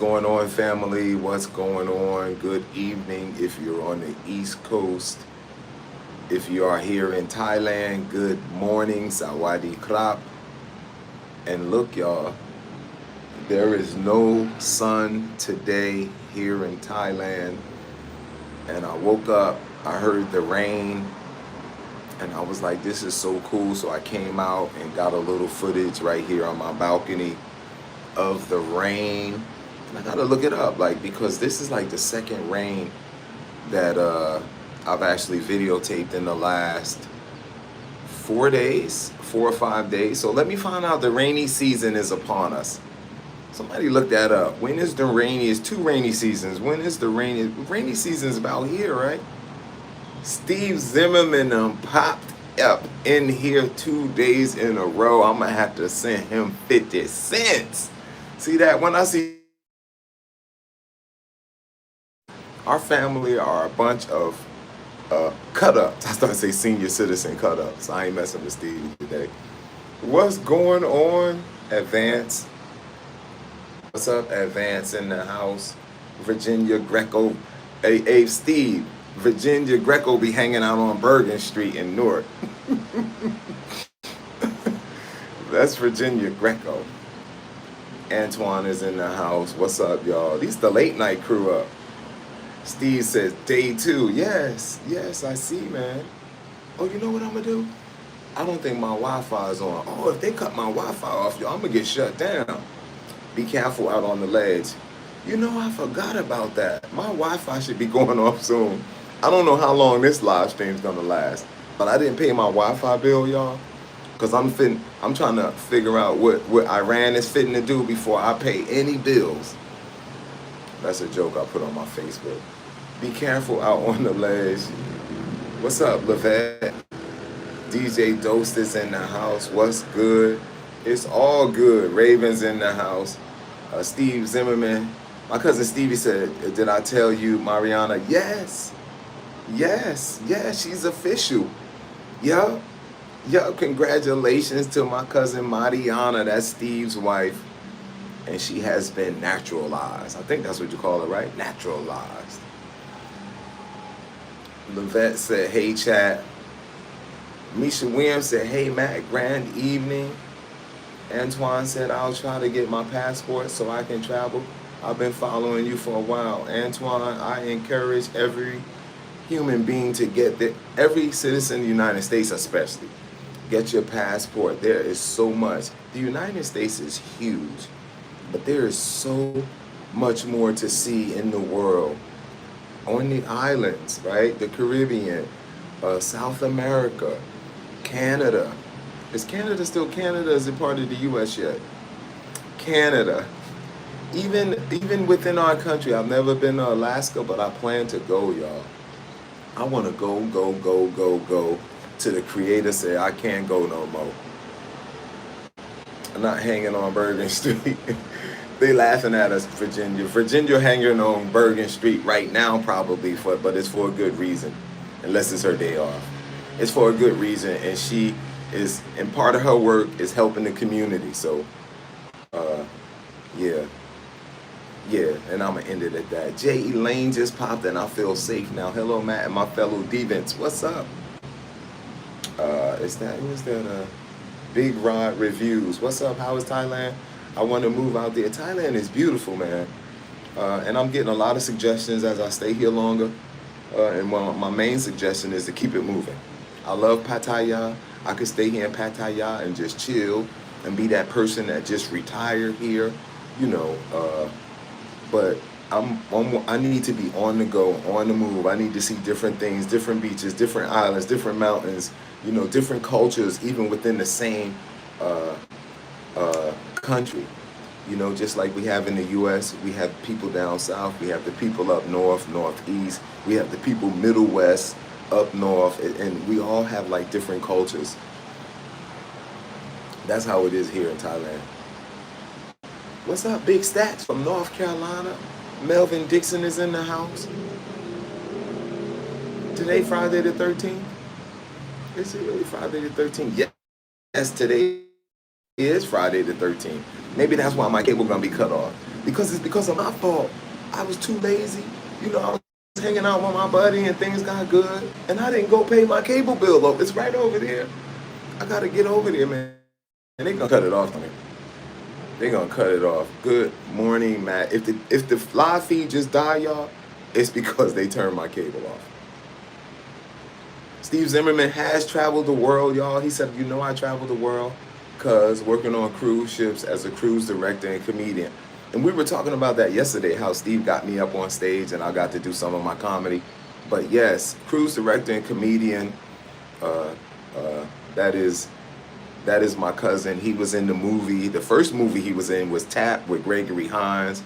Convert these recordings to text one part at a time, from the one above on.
Going on, family? What's going on? Good evening if you're on the East Coast. If you are here in Thailand, good morning, Sawadee Krap. And look, y'all, there is no sun today here in Thailand. And I woke up, I heard the rain, and I was like, this is so cool. So I came out and got a little footage right here on my balcony of the rain. And I gotta look it up, like, because this is like the second rain that I've actually videotaped in the last 4 days, 4 or 5 days. So let me find out the rainy season is upon us. Somebody look that up. When is the rainiest? Two rainy seasons. When is the rainy season's about here, right? Steve Zimmerman popped up in here 2 days in a row. I'm gonna have to send him 50 cents. See that? When I see our family are a bunch of cut ups. I started to say senior citizen cut ups. I ain't messing with Steve today. What's going on, Advance? What's up, Advance in the house? Virginia Greco. Hey, Steve. Virginia Greco be hanging out on Bergen Street in Newark. That's Virginia Greco. Antoine is in the house. What's up, y'all? These the late night crew up. Steve says, day two. Yes, I see, man. Oh, you know what I'm going to do? I don't think my Wi-Fi is on. Oh, if they cut my Wi-Fi off, y'all, I'm going to get shut down. Be careful out on the ledge. You know, I forgot about that. My Wi-Fi should be going off soon. I don't know how long this live stream is going to last, but I didn't pay my Wi-Fi bill, y'all, because I'm trying to figure out what Iran is fitting to do before I pay any bills. That's a joke I put on my Facebook. Be careful out on the ledge. What's up, Levette? DJ Dost is in the house. What's good? It's all good. Raven's in the house. Steve Zimmerman. My cousin Stevie said, did I tell you, Mariana? Yes, she's official. Yup, congratulations to my cousin Mariana. That's Steve's wife. And she has been naturalized. I think that's what you call it, right? Naturalized. Levette said, hey, chat. Misha Williams said, hey, Matt, grand evening. Antoine said, I'll try to get my passport so I can travel. I've been following you for a while. Antoine, I encourage every human being to get there, every citizen of the United States especially. Get your passport. There is so much. The United States is huge. But there is so much more to see in the world. On the islands, right? The Caribbean, South America, Canada. Is Canada still Canada? Is it part of the US yet? Canada. Even within our country, I've never been to Alaska, but I plan to go, y'all. I want to go to the creator say I can't go no more. I'm not hanging on Bergen Street. They laughing at us, Virginia. Virginia hanging on Bergen Street right now probably, but it's for a good reason. Unless it's her day off. It's for a good reason, and she is, and part of her work is helping the community. So, yeah, and I'm going to end it at that. J. Elaine just popped in. I feel safe now. Hello, Matt, and my fellow Devents. What's up? Who's that? Big Rod Reviews. What's up? How is Thailand? I want to move out there. Thailand is beautiful, man. And I'm getting a lot of suggestions as I stay here longer. And my main suggestion is to keep it moving. I love Pattaya. I could stay here in Pattaya and just chill and be that person that just retired here, you know. But I need to be on the go, on the move. I need to see different things, different beaches, different islands, different mountains, you know, different cultures, even within the same country. You know, just like we have in the US, we have people down south, we have the people up north, northeast, we have the people middle west, up north, and we all have like different cultures. That's how it is here in Thailand. What's up, Big Stats from North Carolina? Melvin Dixon is in the house. Today, Friday the 13th? Is it really Friday the 13th? Yes, today is Friday the 13th. Maybe that's why my cable gonna be cut off. because it's because of my fault. I was too lazy. You know, I was hanging out with my buddy and things got good, and I didn't go pay my cable bill. It's right over there. I gotta get over there, man. And they gonna cut it off on me. They gonna cut it off. Good morning, Matt. If the live feed just died, y'all, it's because they turned my cable off. Steve Zimmerman has traveled the world, y'all. He said, you know, I traveled the world because working on cruise ships as a cruise director and comedian. And we were talking about that yesterday, how Steve got me up on stage and I got to do some of my comedy. But yes, cruise director and comedian, that is my cousin. He was in the movie. The first movie he was in was Tap with Gregory Hines.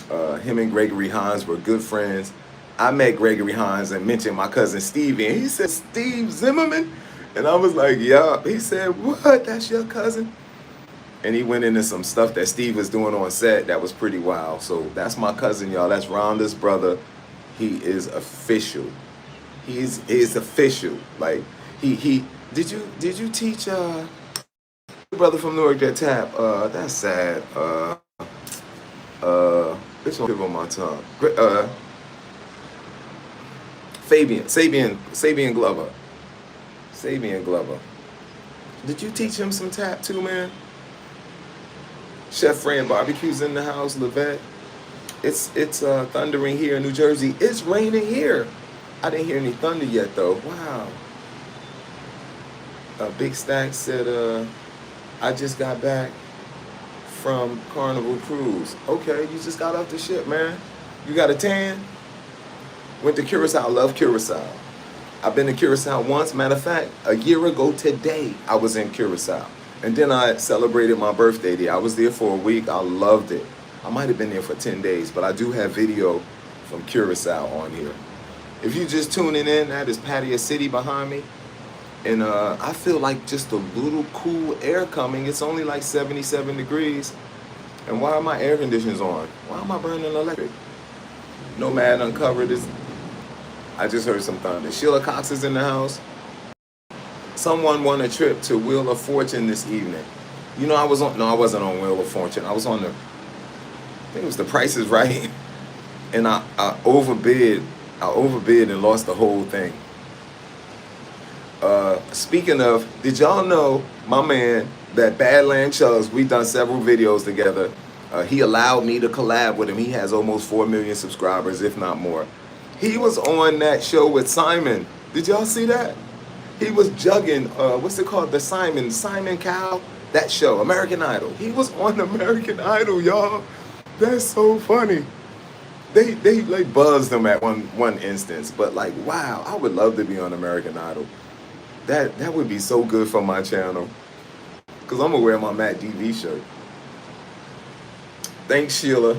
Him and Gregory Hines were good friends. I met Gregory Hines and mentioned my cousin Stevie, and he said, Steve Zimmerman? And I was like, yeah. He said, what? That's your cousin? And he went into some stuff that Steve was doing on set that was pretty wild. So that's my cousin, y'all. That's Rhonda's brother. He is official. He's official. Like, he did you teach brother from Newark that tap? That's sad. This one on my tongue. Sabian Glover. Sabian Glover. Did you teach him some tap too, man? Chef Fran Barbecue's in the house. Levette. It's thundering here in New Jersey. It's raining here. I didn't hear any thunder yet though. Wow. Big Stack said, I just got back from Carnival Cruise. Okay, you just got off the ship, man. You got a tan? Went to Curacao. Love Curacao. I've been to Curacao once. Matter of fact, a year ago today, I was in Curacao. And then I celebrated my birthday there. I was there for a week. I loved it. I might have been there for 10 days, but I do have video from Curacao on here. If you just tuning in, that is Pattaya City behind me. And I feel like just a little cool air coming. It's only like 77 degrees. And why are my air conditioners on? Why am I burning electric? Nomad Uncovered is... I just heard some thunder. Sheila Cox is in the house. Someone won a trip to Wheel of Fortune this evening. You know, I wasn't on Wheel of Fortune. I was on I think it was The Price is Right. And I overbid and lost the whole thing. Speaking of, did y'all know my man, that Badland Chugs, we done several videos together. He allowed me to collab with him. He has almost 4 million subscribers, if not more. He was on that show with Simon. Did y'all see that? He was jugging, what's it called? The Simon Cowell, that show, American Idol. He was on American Idol, y'all. That's so funny. They like buzzed him at one instance, but like, wow, I would love to be on American Idol. That would be so good for my channel. Cause I'm gonna wear my Matt DV shirt. Thanks, Sheila.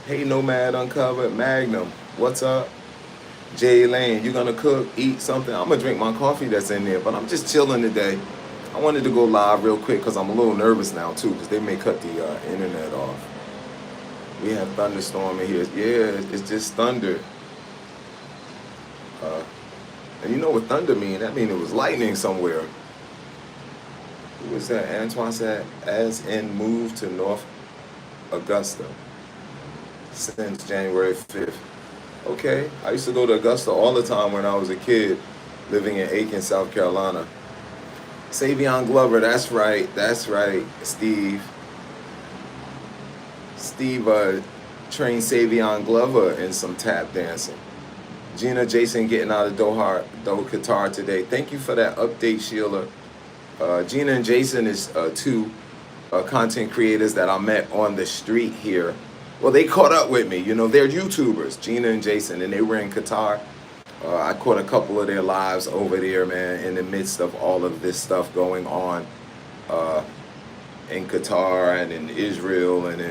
Hey, Nomad Uncovered. Magnum, what's up? Jay Lane, you gonna cook, eat something? I'm gonna drink my coffee that's in there, but I'm just chilling today. I wanted to go live real quick because I'm a little nervous now too, because they may cut the internet off. We have Thunderstorm in here. Yeah, it's just thunder. And you know what thunder mean? That mean it was lightning somewhere. Who was that? Antoine said, as in moved to North Augusta since January 5th. Okay, I used to go to Augusta all the time when I was a kid, living in Aiken, South Carolina. Savion Glover, that's right, Steve. Steve trained Savion Glover in some tap dancing. Gina Jason getting out of Doha, Qatar today. Thank you for that update, Sheila. Gina and Jason is two content creators that I met on the street here. Well, they caught up with me. You know, they're YouTubers, Gina and Jason, and they were in Qatar. I caught a couple of their lives over there, man, in the midst of all of this stuff going on in Qatar and in Israel and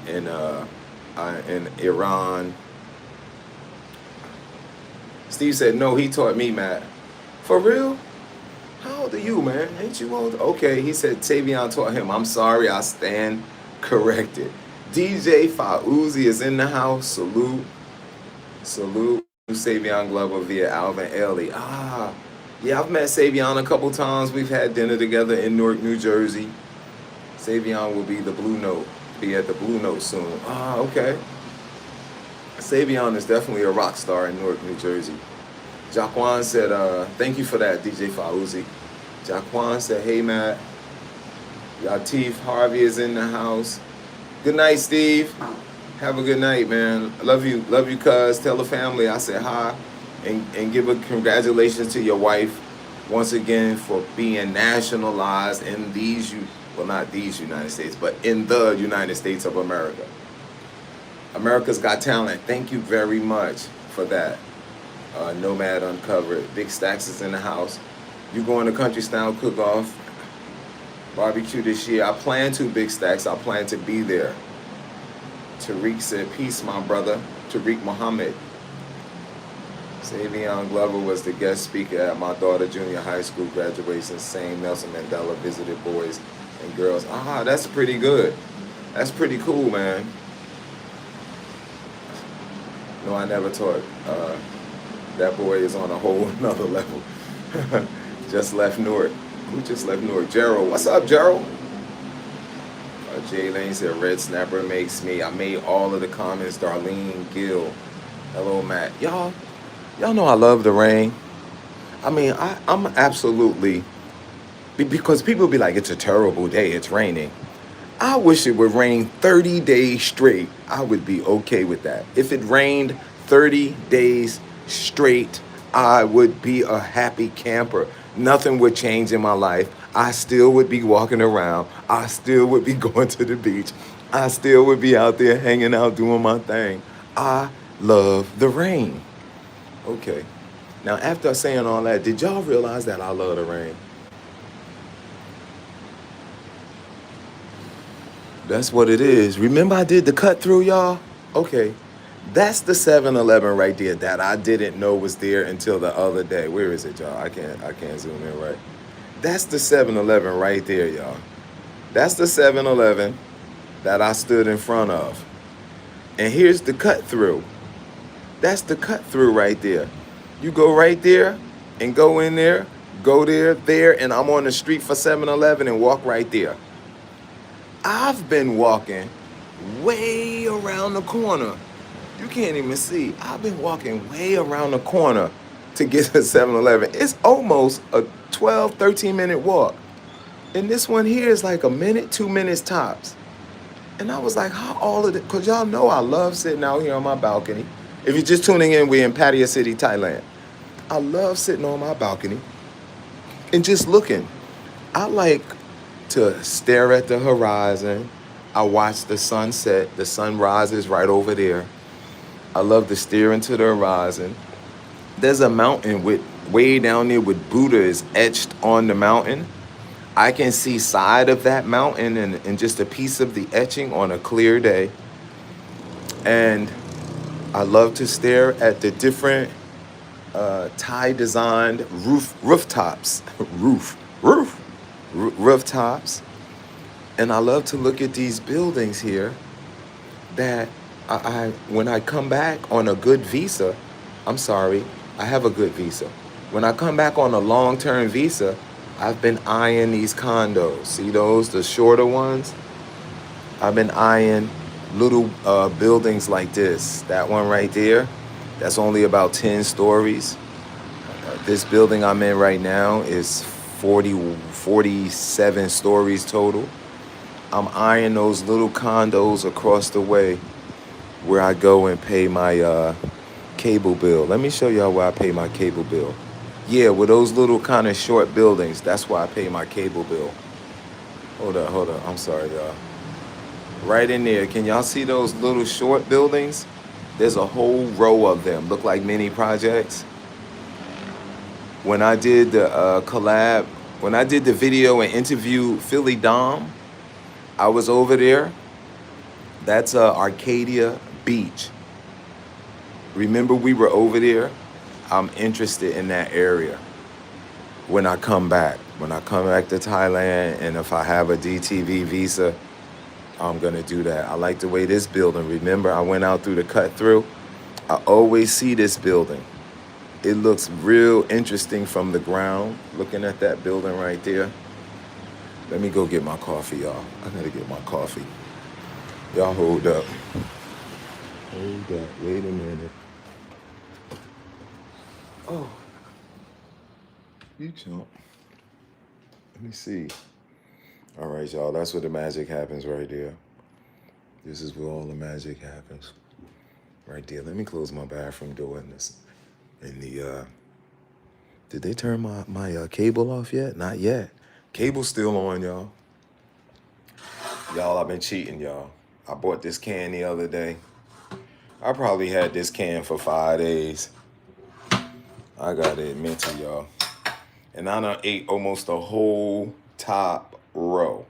in Iran. Steve said, no, he taught me, Matt. For real? How old are you, man? Ain't you old? Okay, he said Savion taught him. I'm sorry, I stand corrected. DJ Fauzi is in the house. Salute. Savion Glover via Alvin Ailey. Yeah, I've met Savion a couple times. We've had dinner together in Newark, New Jersey. Savion will be the blue note. Be at the Blue Note soon. Ah, okay. Savion is definitely a rock star in Newark, New Jersey. Jaquan said, thank you for that, DJ Fauzi. Jaquan said, hey, Matt. Latif Harvey is in the house. Good night, Steve. Have a good night, man. Love you, cuz. Tell the family I said hi. And give a congratulations to your wife once again for being nationalized in these, well, not these United States, but in the United States of America. America's Got Talent. Thank you very much for that. Nomad Uncovered. Big Stacks is in the house. You going to Country Style Cook-Off barbecue this year? I plan to, Big Stacks. I plan to be there. Tariq said, peace, my brother. Tariq Muhammad. Savion Glover was the guest speaker at my daughter junior high school graduation. Same Nelson Mandela visited boys and girls. Ah, that's pretty good. That's pretty cool, man. No, I never taught. That boy is on a whole nother level. Just left Newark. Who just left Newark? Gerald. What's up, Gerald? Jay Lane said, Red Snapper makes me. I made all of the comments. Darlene Gill. Hello, Matt. Y'all know I love the rain. I mean, I'm absolutely, because people be like, it's a terrible day. It's raining. I wish it would rain 30 days straight. I would be okay with that. If it rained 30 days straight, I would be a happy camper. Nothing would change in my life. I still would be walking around. I still would be going to the beach. I still would be out there hanging out doing my thing. I love the rain. Okay. Now, after saying all that, did y'all realize that I love the rain? That's what it is. Remember I did the cut through, y'all? Okay. That's the 7-Eleven right there that I didn't know was there until the other day. Where is it, y'all? I can't zoom in right. That's the 7-Eleven right there, y'all. That's the 7-Eleven that I stood in front of. And here's the cut through. That's the cut through right there. You go right there and go in there, go there, and I'm on the street for 7-Eleven and walk right there. I've been walking way around the corner. You can't even see. I've been walking way around the corner to get to 7-Eleven. It's almost a 12, 13-minute walk. And this one here is like a minute, 2 minutes tops. And I was like, how all of it? Because y'all know I love sitting out here on my balcony. If you're just tuning in, we're in Pattaya City, Thailand. I love sitting on my balcony and just looking. I like to stare at the horizon. I watch the sunset. The sun rises right over there. I love to stare into the horizon. There's a mountain with way down there with Buddha is etched on the mountain. I can see side of that mountain and just a piece of the etching on a clear day. And I love to stare at the different Thai designed rooftops. Rooftops. And I love to look at these buildings here that I when I come back on a good visa, I have a good visa. When I come back on a long-term visa, I've been eyeing these condos. See those, the shorter ones? I've been eyeing little buildings like this. That one right there, that's only about 10 stories. This building I'm in right now is 47 stories total. I'm eyeing those little condos across the way where I go and pay my cable bill. Let me show y'all where I pay my cable bill. Yeah, with those little kind of short buildings, that's why I pay my cable bill. Hold up. I'm sorry, y'all. Right in there, can y'all see those little short buildings? There's a whole row of them, look like mini projects. When I did the collab, when I did the video and interview Philly Dom, I was over there. That's Arcadia Beach. Remember we were over there? I'm interested in that area when I come back. When I come back to Thailand, and if I have a DTV visa, I'm gonna do that. I like the way this building, remember I went out through the cut through? I always see this building. It looks real interesting from the ground, looking at that building right there. Let me go get my coffee, y'all. I gotta get my coffee. Y'all hold up. Hold up. Wait a minute. Oh, you jump. Let me see. All right, y'all. That's where the magic happens right there. This is where all the magic happens. Right there. Let me close my bathroom door in this. In the did they turn my cable off yet? Not yet. Cable's still on, y'all. Y'all, I've been cheating, y'all. I bought this can the other day. I probably had this can for 5 days. I gotta admit to y'all. And I done ate almost the whole top row.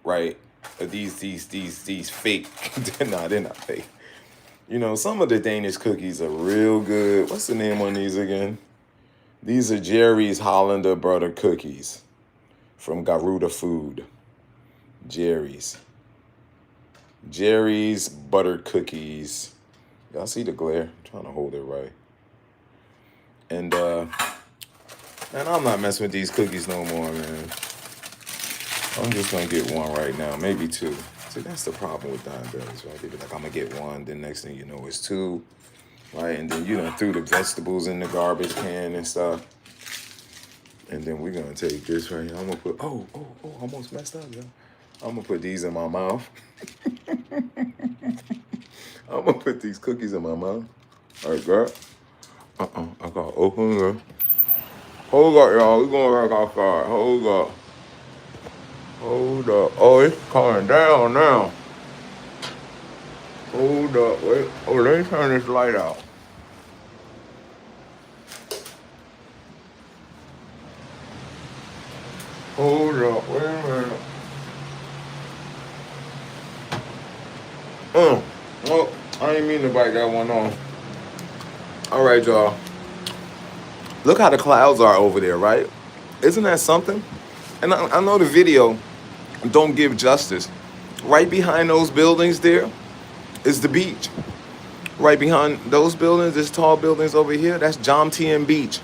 Right? These fake. Nah, they're not fake. You know, some of the Danish cookies are real good. What's the name on these again? These are Jerry's Hollander butter cookies from Garuda Food. Jerry's butter cookies. Y'all see the glare? I'm trying to hold it right. And man, I'm not messing with these cookies no more, man. I'm just gonna get one right now, maybe two. See, that's the problem with diabetes, right? They be like, I'm gonna get one, then next thing you know, it's two, right? And then you done threw the vegetables in the garbage can and stuff. And then we're gonna take this right here. I'm gonna put, almost messed up, y'all. I'm gonna put these in my mouth. I'm gonna put these cookies in my mouth. All right, girl. I gotta open it. Hold up, y'all. We going back outside. Hold up. Hold up. Oh, it's coming down now. Hold up. Wait. Oh, let me turn this light out. Hold up. Wait a minute. Oh, I didn't mean to bite that one off. All right, y'all. Look how the clouds are over there, right? Isn't that something? And I know the video don't give justice. Right behind those buildings there is the beach. Right behind those buildings, this tall buildings over here, that's Jomtien Beach.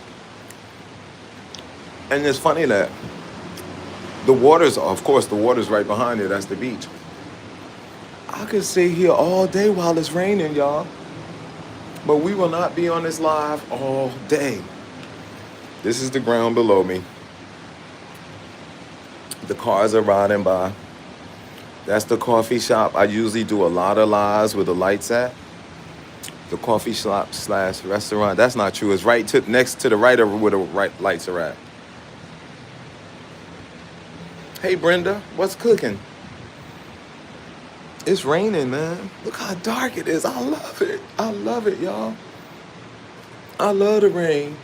And it's funny that the water's right behind it. That's the beach. I could sit here all day while it's raining, y'all. But we will not be on this live all day. This is the ground below me. The cars are riding by. That's the coffee shop. I usually do a lot of lives where the lights at. The coffee shop / restaurant. That's not true. It's right next to the right of where the right lights are at. Hey, Brenda, what's cooking? It's raining, man. Look how dark it is. I love it. I love it, y'all. I love the rain.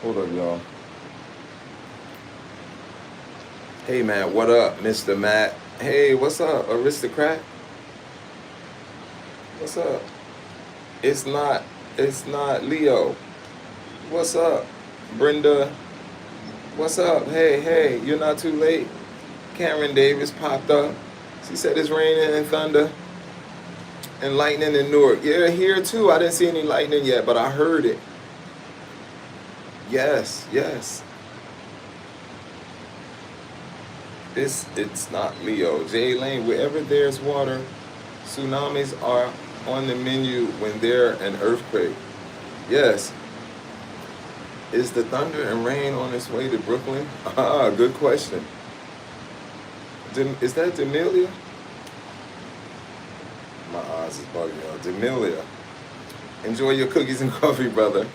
Hold up, y'all. Hey, Matt, what up, Mr. Matt? Hey, what's up, aristocrat? What's up? It's not Leo. What's up, Brenda? What's up? Hey, you're not too late. Karen Davis popped up. She said it's raining and thunder and lightning in Newark. Yeah, here too. I didn't see any lightning yet, but I heard it. Yes. It's not Leo. Jay Lane, wherever there's water, tsunamis are on the menu when there's an earthquake. Yes. Is the thunder and rain on its way to Brooklyn? Good question. Is that Demelia? My eyes is bugging out. Demelia. Enjoy your cookies and coffee, brother.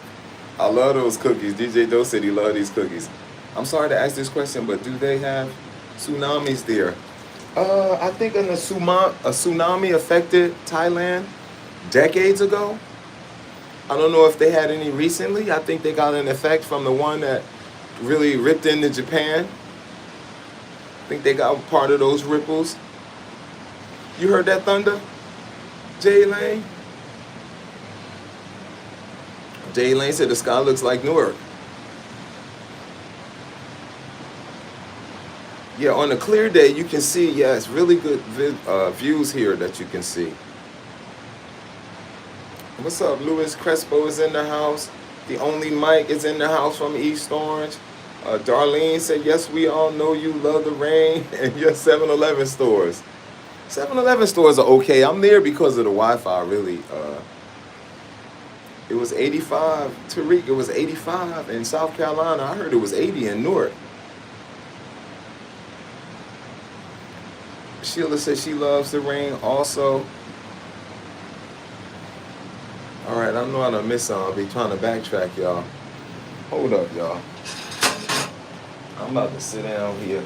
I love those cookies. DJ Doe said he loved these cookies. I'm sorry to ask this question, but do they have tsunamis there? I think a tsunami affected Thailand decades ago. I don't know if they had any recently. I think they got an effect from the one that really ripped into Japan. I think they got part of those ripples. You heard that thunder? Jay Lane? Jay Lane said the sky looks like Newark. Yeah, on a clear day, you can see, yes, really good views here that you can see. What's up, Luis Crespo is in the house. The only Mike is in the house from East Orange. Darlene said, yes, we all know you love the rain and your 7-Eleven stores. 7-Eleven stores are okay. I'm there because of the Wi-Fi, really. It was 85. Tariq, it was 85 in South Carolina. I heard it was 80 in Newark. Sheila said she loves the rain also. All right, I know I done missed something. I'll be trying to backtrack, y'all. Hold up, y'all. I'm about to sit down here.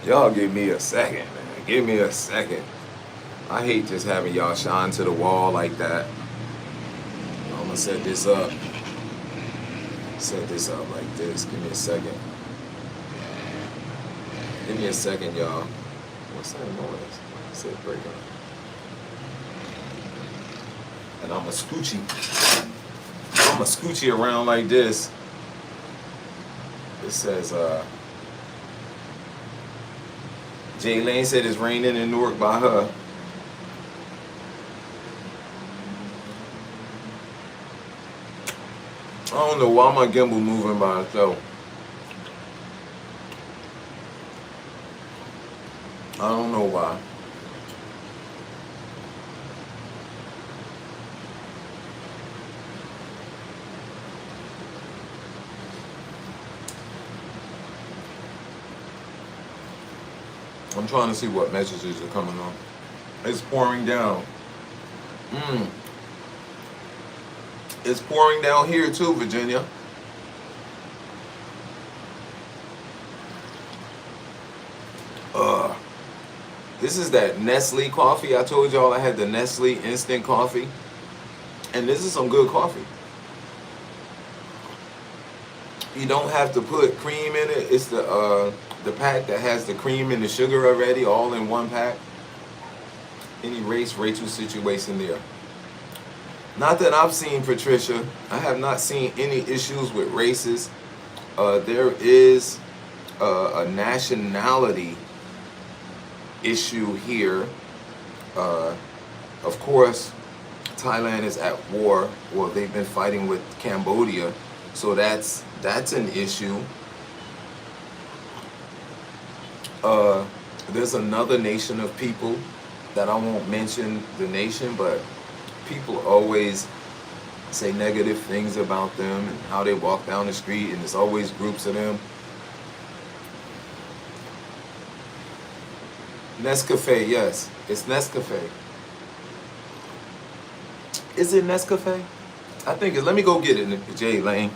Y'all give me a second, man. Give me a second. I hate just having y'all shine to the wall like that. I'm gonna set this up. Set this up like this. Give me a second. Give me a second, y'all. What's that noise? It said break up. And I'm a scoochie around like this. It says, Jay Lane said it's raining in Newark by her. I don't know why my gimbal moving by itself. I don't know why. I'm trying to see what messages are coming on. It's pouring down. It's pouring down here too, Virginia. This is that Nestle coffee. I told y'all I had the Nestle instant coffee. And this is some good coffee. You don't have to put cream in it. It's the pack that has the cream and the sugar already, all in one pack. Any Rachel situation there. Not that I've seen, Patricia. I have not seen any issues with races. There is a nationality issue here. Of course, Thailand is at war. Well, they've been fighting with Cambodia, so that's an issue. There's another nation of people that I won't mention the nation, but people always say negative things about them and how they walk down the street, and there's always groups of them. Nescafe, yes, it's Nescafe. Is it Nescafe? I think it. Let me go get it, Jay Lane.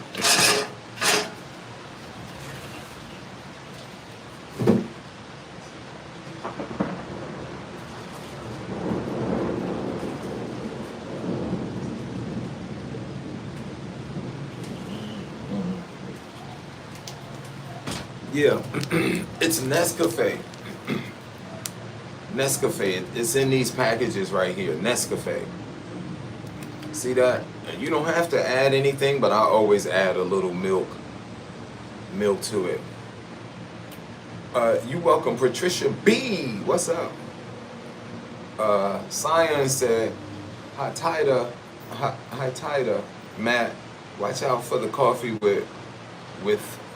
Yeah, it's Nescafe. Nescafe. It's in these packages right here. Nescafe. See that? You don't have to add anything, but I always add a little milk to it. You welcome, Patricia B. What's up? Cyan said, hi Tida, Matt. Watch out for the coffee with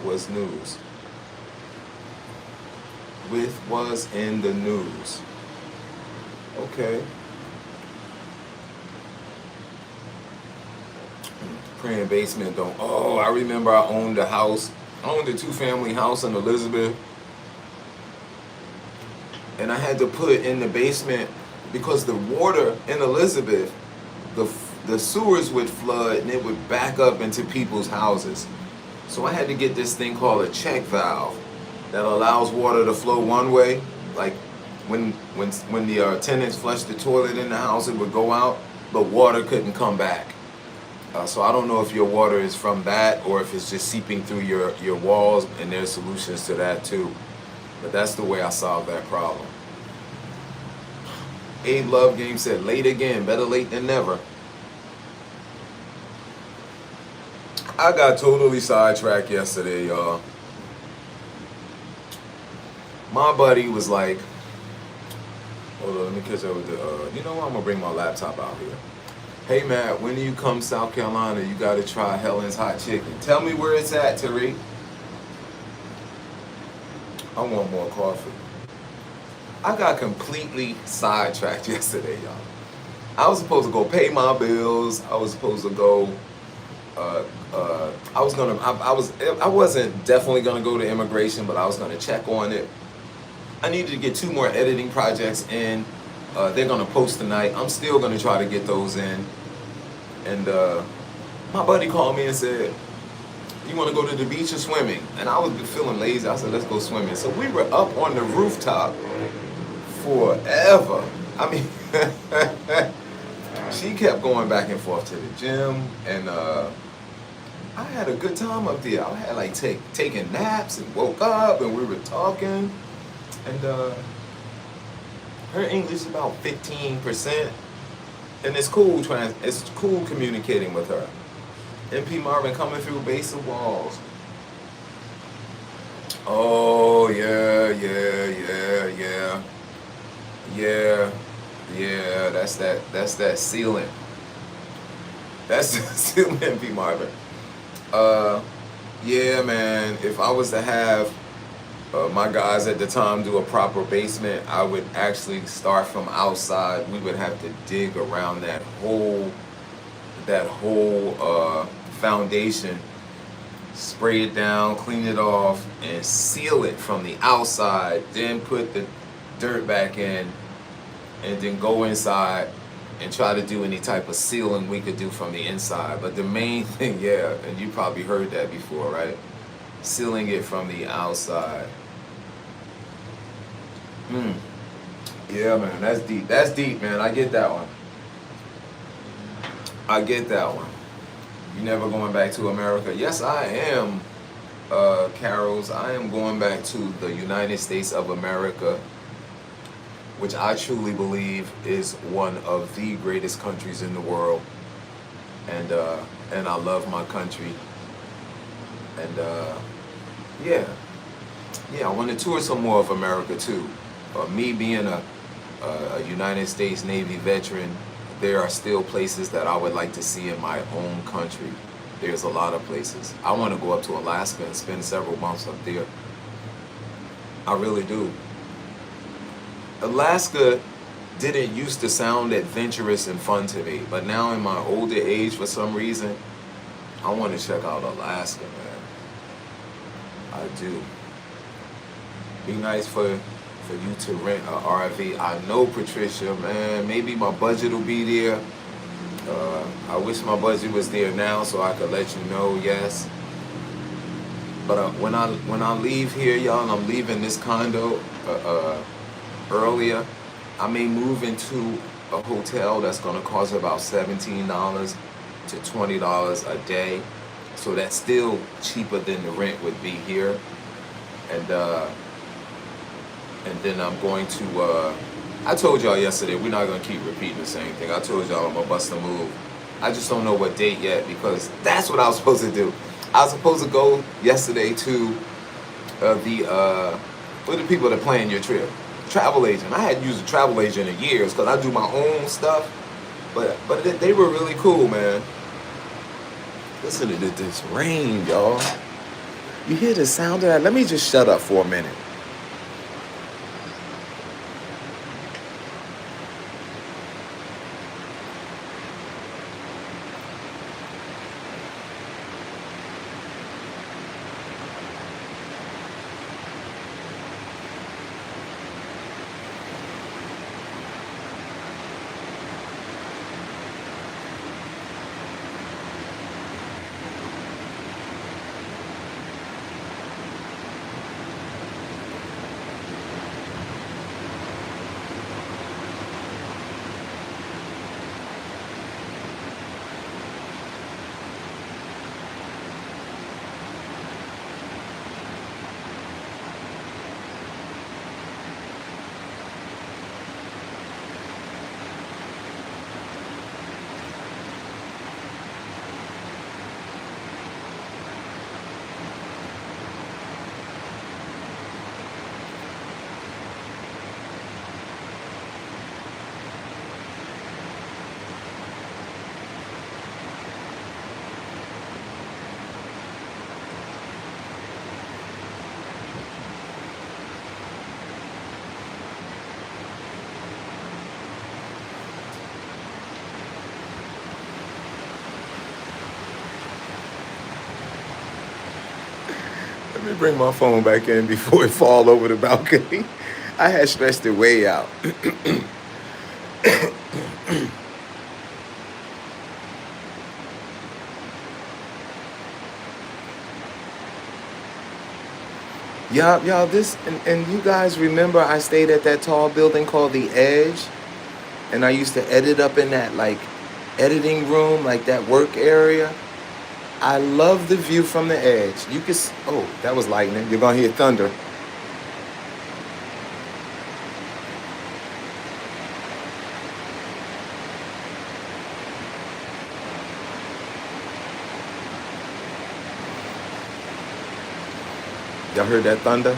was news. With was in the news. Okay. Praying basement don't. Oh, I remember I owned a house. I owned a 2-family house in Elizabeth. And I had to put in the basement because the water in Elizabeth, the sewers would flood and it would back up into people's houses. So I had to get this thing called a check valve that allows water to flow one way. Like when the tenants flushed the toilet in the house, it would go out, but water couldn't come back. So I don't know if your water is from that or if it's just seeping through your walls, and there's solutions to that too. But that's the way I solved that problem. Abe Love Game said, late again, better late than never. I got totally sidetracked yesterday, y'all. My buddy was like, hold on, let me catch up with the, you know what, I'm gonna bring my laptop out here. Hey Matt, when you come South Carolina, you gotta try Helen's Hot Chicken. Tell me where it's at, Tariq. I want more coffee. I got completely sidetracked yesterday, y'all. I was supposed to go pay my bills. I was supposed to go. I was gonna. I was. I wasn't definitely gonna go to immigration, but I was gonna check on it. I needed to get 2 more editing projects in. They're gonna post tonight. I'm still gonna try to get those in. And my buddy called me and said, "You want to go to the beach or swimming?" And I was feeling lazy. I said, "Let's go swimming." So we were up on the rooftop forever. I mean, she kept going back and forth to the gym, and I had a good time up there. I had like taking naps and woke up, and we were talking, and her English is about 15%, and it's cool. It's cool communicating with her. MP Marvin coming through base of walls. Oh yeah, yeah. Yeah, that's that ceiling. That's the ceiling, MP Marvin. Yeah, man. If I was to have my guys at the time do a proper basement, I would actually start from outside. We would have to dig around that whole foundation, spray it down, clean it off, and seal it from the outside. Then put the dirt back in, and then go inside and try to do any type of sealing we could do from the inside. But the main thing, yeah, and you probably heard that before, right? Sealing it from the outside. Yeah, man, that's deep. That's deep, man. I get that one. I get that one. You never going back to America? Yes, I am, Carols. I am going back to the United States of America, which I truly believe is one of the greatest countries in the world, and I love my country, and yeah, I want to tour some more of America too. Me being a United States Navy veteran, there are still places that I would like to see in my own country. There's a lot of places. I want to go up to Alaska and spend several months up there. I really do. Alaska didn't used to sound adventurous and fun to me, but now in my older age, for some reason, I want to check out Alaska, man. I do. Be nice for you to rent a RV. I know, Patricia, man, maybe my budget will be there. I wish my budget was there now so I could let you know, yes. But when I leave here, y'all, and I'm leaving this condo earlier, I may move into a hotel that's gonna cost about $17 to $20 a day. So that's still cheaper than the rent would be here. And then I'm going to, I told y'all yesterday, we're not gonna keep repeating the same thing. I told y'all I'm gonna bust a move. I just don't know what date yet, because that's what I was supposed to do. I was supposed to go yesterday to what are the people that plan your trip? Travel agent. I hadn't used a travel agent in years because I do my own stuff, but they were really cool, man. Listen to this rain, y'all. You hear the sound of that? Let me just shut up for a minute. Let me bring my phone back in before it fall over the balcony. I had stretched it way out. Y'all, this, and you guys remember I stayed at that tall building called The Edge, and I used to edit up in that, like, editing room, like that work area. I love the view from the edge. You can, oh, that was lightning. You're gonna hear thunder. Y'all heard that thunder?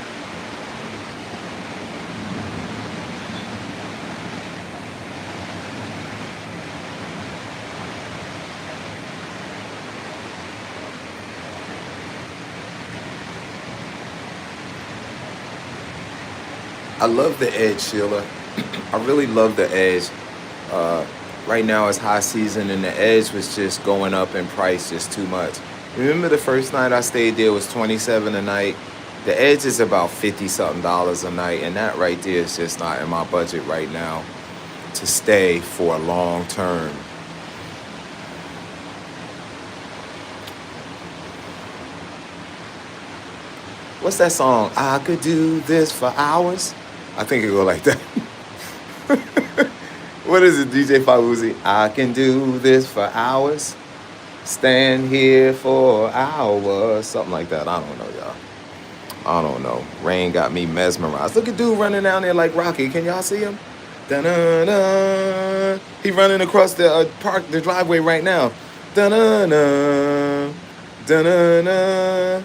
I love the edge, Sheila. I really love the edge. Uh, right now it's high season, and the edge was just going up in price just too much. Remember the first night I stayed there was 27 a night. The edge is about 50 something dollars a night, and that right there is just not in my budget right now to stay for a long term. What's that song? I could do this for hours. I think it go like that. What is it, DJ Fauzi? I can do this for hours. Stand here for hours. Something like that. I don't know, y'all. I don't know. Rain got me mesmerized. Look at dude running down there like Rocky. Can y'all see him? Da-na-na. He running across the park, the driveway right now. Da-na-na. Da-na-na.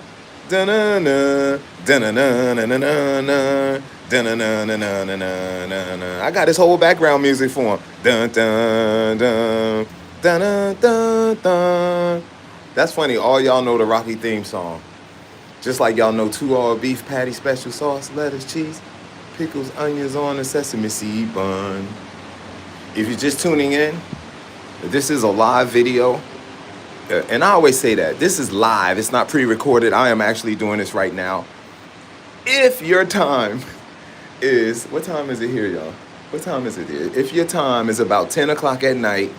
Da-na-na. Da-na-na-na-na-na. Da-na-na-na-na-na-na-na. I got his whole background music for him. Dun dun dun. Dun dun dun dun. That's funny. All y'all know the Rocky theme song. Just like y'all know 2 all beef patty, special sauce, lettuce, cheese, pickles, onions on a sesame seed bun. If you're just tuning in, this is a live video. And I always say that. This is live. It's not pre-recorded. I am actually doing this right now. If your time is, what time is it here, y'all? What time is it here? If your time is about 10 o'clock at night,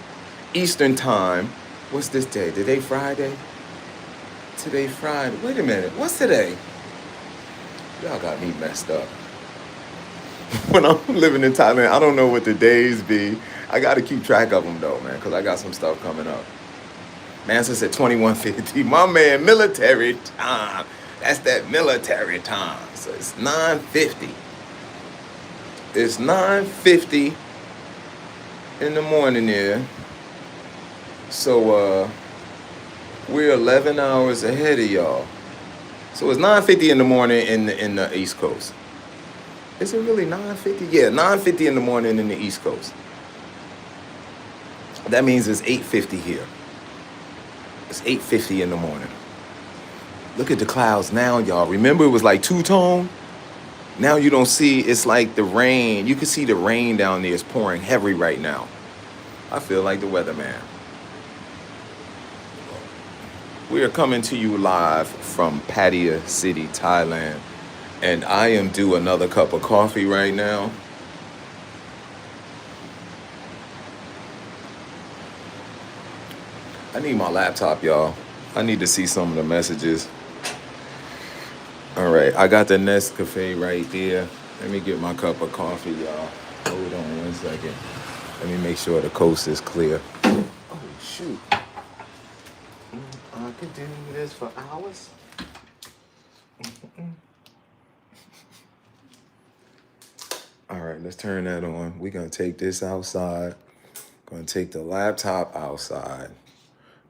Eastern time, what's this day? Today Friday? Today Friday. Wait a minute. What's today? Y'all got me messed up. When I'm living in Thailand, I don't know what the days be. I got to keep track of them though, man, because I got some stuff coming up. Manson said 21:50. My man, military time. That's that military time. So it's 9:50. It's 9:50 in the morning here. So we're 11 hours ahead of y'all. So it's 9:50 in the morning in the East Coast. Is it really 9:50? Yeah, 9:50 in the morning in the East Coast. That means it's 8:50 here. It's 8:50 in the morning. Look at the clouds now, y'all. Remember it was like two-tone? Now you don't see, it's like the rain. You can see the rain down there is pouring heavy right now. I feel like the weatherman. We are coming to you live from Pattaya City, Thailand. And I am due another cup of coffee right now. I need my laptop, y'all. I need to see some of the messages. All right, I got the Nescafe right there. Let me get my cup of coffee, y'all. Hold on 1 second. Let me make sure the coast is clear. Oh, shoot. I could do this for hours. All right, let's turn that on. We're going to take this outside. Going to take the laptop outside.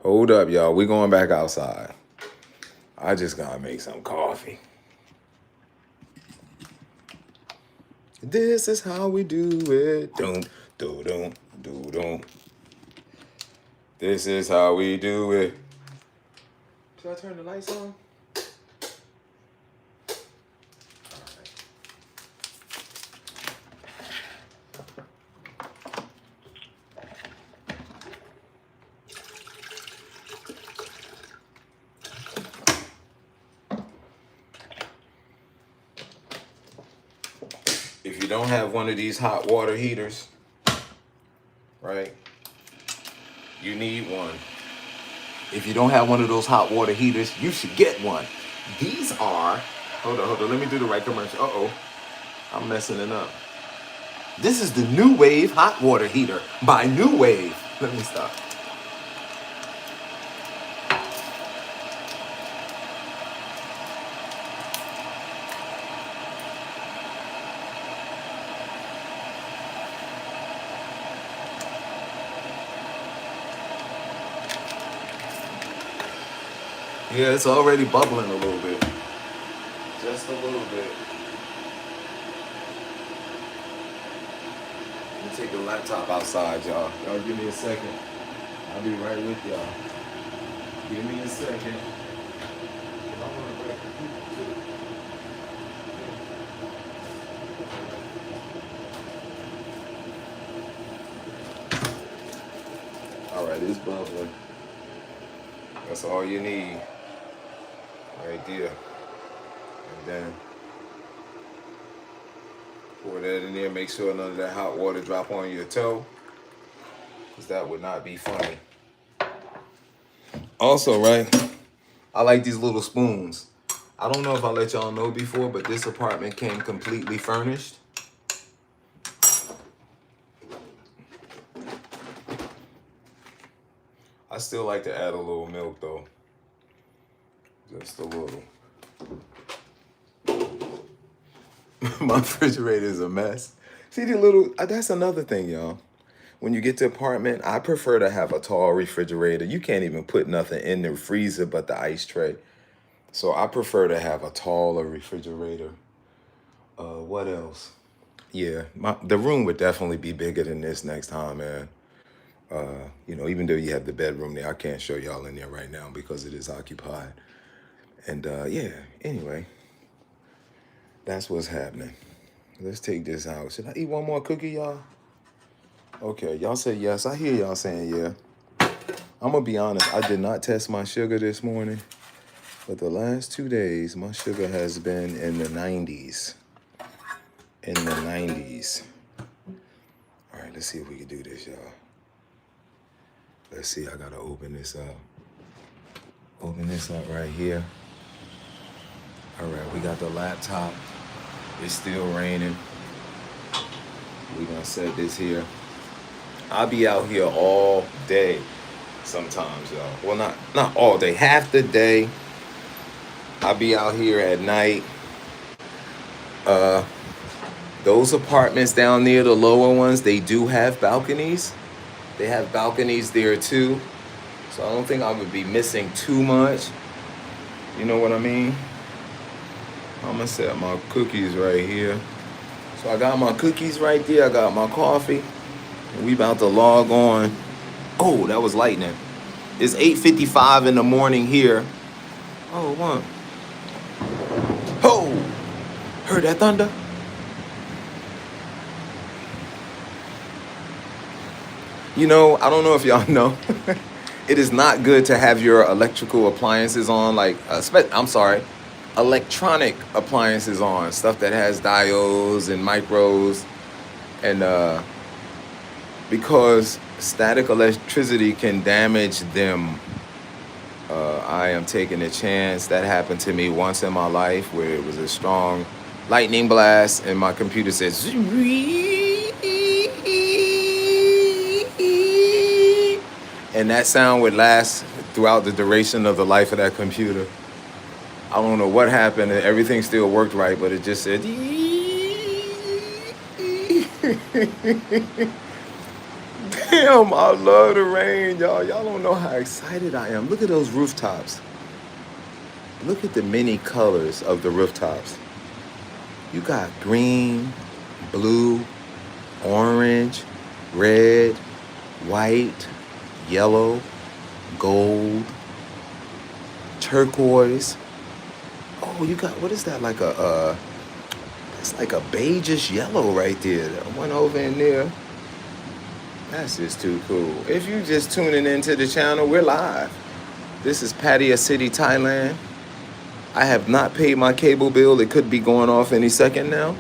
Hold up, y'all. We're going back outside. I just got to make some coffee. This is how we do it. Doom, do, doom, do, doom. This is how we do it. Should I turn the lights on? if you don't have one of these hot water heaters, right, you need one. If you don't have one of those hot water heaters, you should get one. These are, hold on, let me do the right commercial. Uh-oh, I'm messing it up. This is the New Wave hot water heater by New Wave. Let me stop. Yeah, it's already bubbling a little bit. Just a little bit. Let me take the laptop outside, y'all. Y'all give me a second. I'll be right with y'all. Give me a second. All right, it's bubbling. That's all you need. Right there. And then pour that in there. Make sure none of that hot water drop on your toe, because that would not be funny. Also, right, I like these little spoons. I don't know if I let y'all know before, but this apartment came completely furnished. I still like to add a little milk though. Just a little. My refrigerator is a mess. See the little, that's another thing, y'all. When you get to apartment, I prefer to have a tall refrigerator. You can't even put nothing in the freezer but the ice tray. So I prefer to have a taller refrigerator. What else? Yeah, the room would definitely be bigger than this next time, man. Even though you have the bedroom there, I can't show y'all in there right now because it is occupied. And yeah, anyway, that's what's happening. Let's take this out. Should I eat one more cookie, y'all? Okay, y'all say yes. I hear y'all saying yeah. I'm gonna be honest, I did not test my sugar this morning, but the last 2 days, my sugar has been in the 90s. In the 90s. All right, let's see if we can do this, y'all. Let's see, I gotta open this up. Open this up right here. All right, we got the laptop. It's still raining. We're gonna set this here. I'll be out here all day sometimes, y'all. Well, not all day, half the day. I'll be out here at night. Those apartments down there, the lower ones, they do have balconies. They have balconies there too. So I don't think I would be missing too much. You know what I mean? I'm gonna set my cookies right here. So I got my cookies right there. I got my coffee. And we about to log on. Oh, that was lightning. It's 8:55 in the morning here. Oh, what? Oh! Heard that thunder? You know, I don't know if y'all know. It is not good to have your electrical appliances on, electronic appliances on. Stuff that has diodes and micros. And because static electricity can damage them, I am taking a chance. That happened to me once in my life where it was a strong lightning blast and my computer says, and that sound would last throughout the duration of the life of that computer. I don't know what happened. Everything still worked right, but it just said. Damn, I love the rain, y'all. Y'all don't know how excited I am. Look at those rooftops. Look at the many colors of the rooftops. You got green, blue, orange, red, white, yellow, gold, turquoise. Oh, you got, what is that? That's like a beigeish yellow right there. That one over in there. That's just too cool. If you just tuning into the channel, we're live. This is Pattaya City, Thailand. I have not paid my cable bill. It could be going off any second now.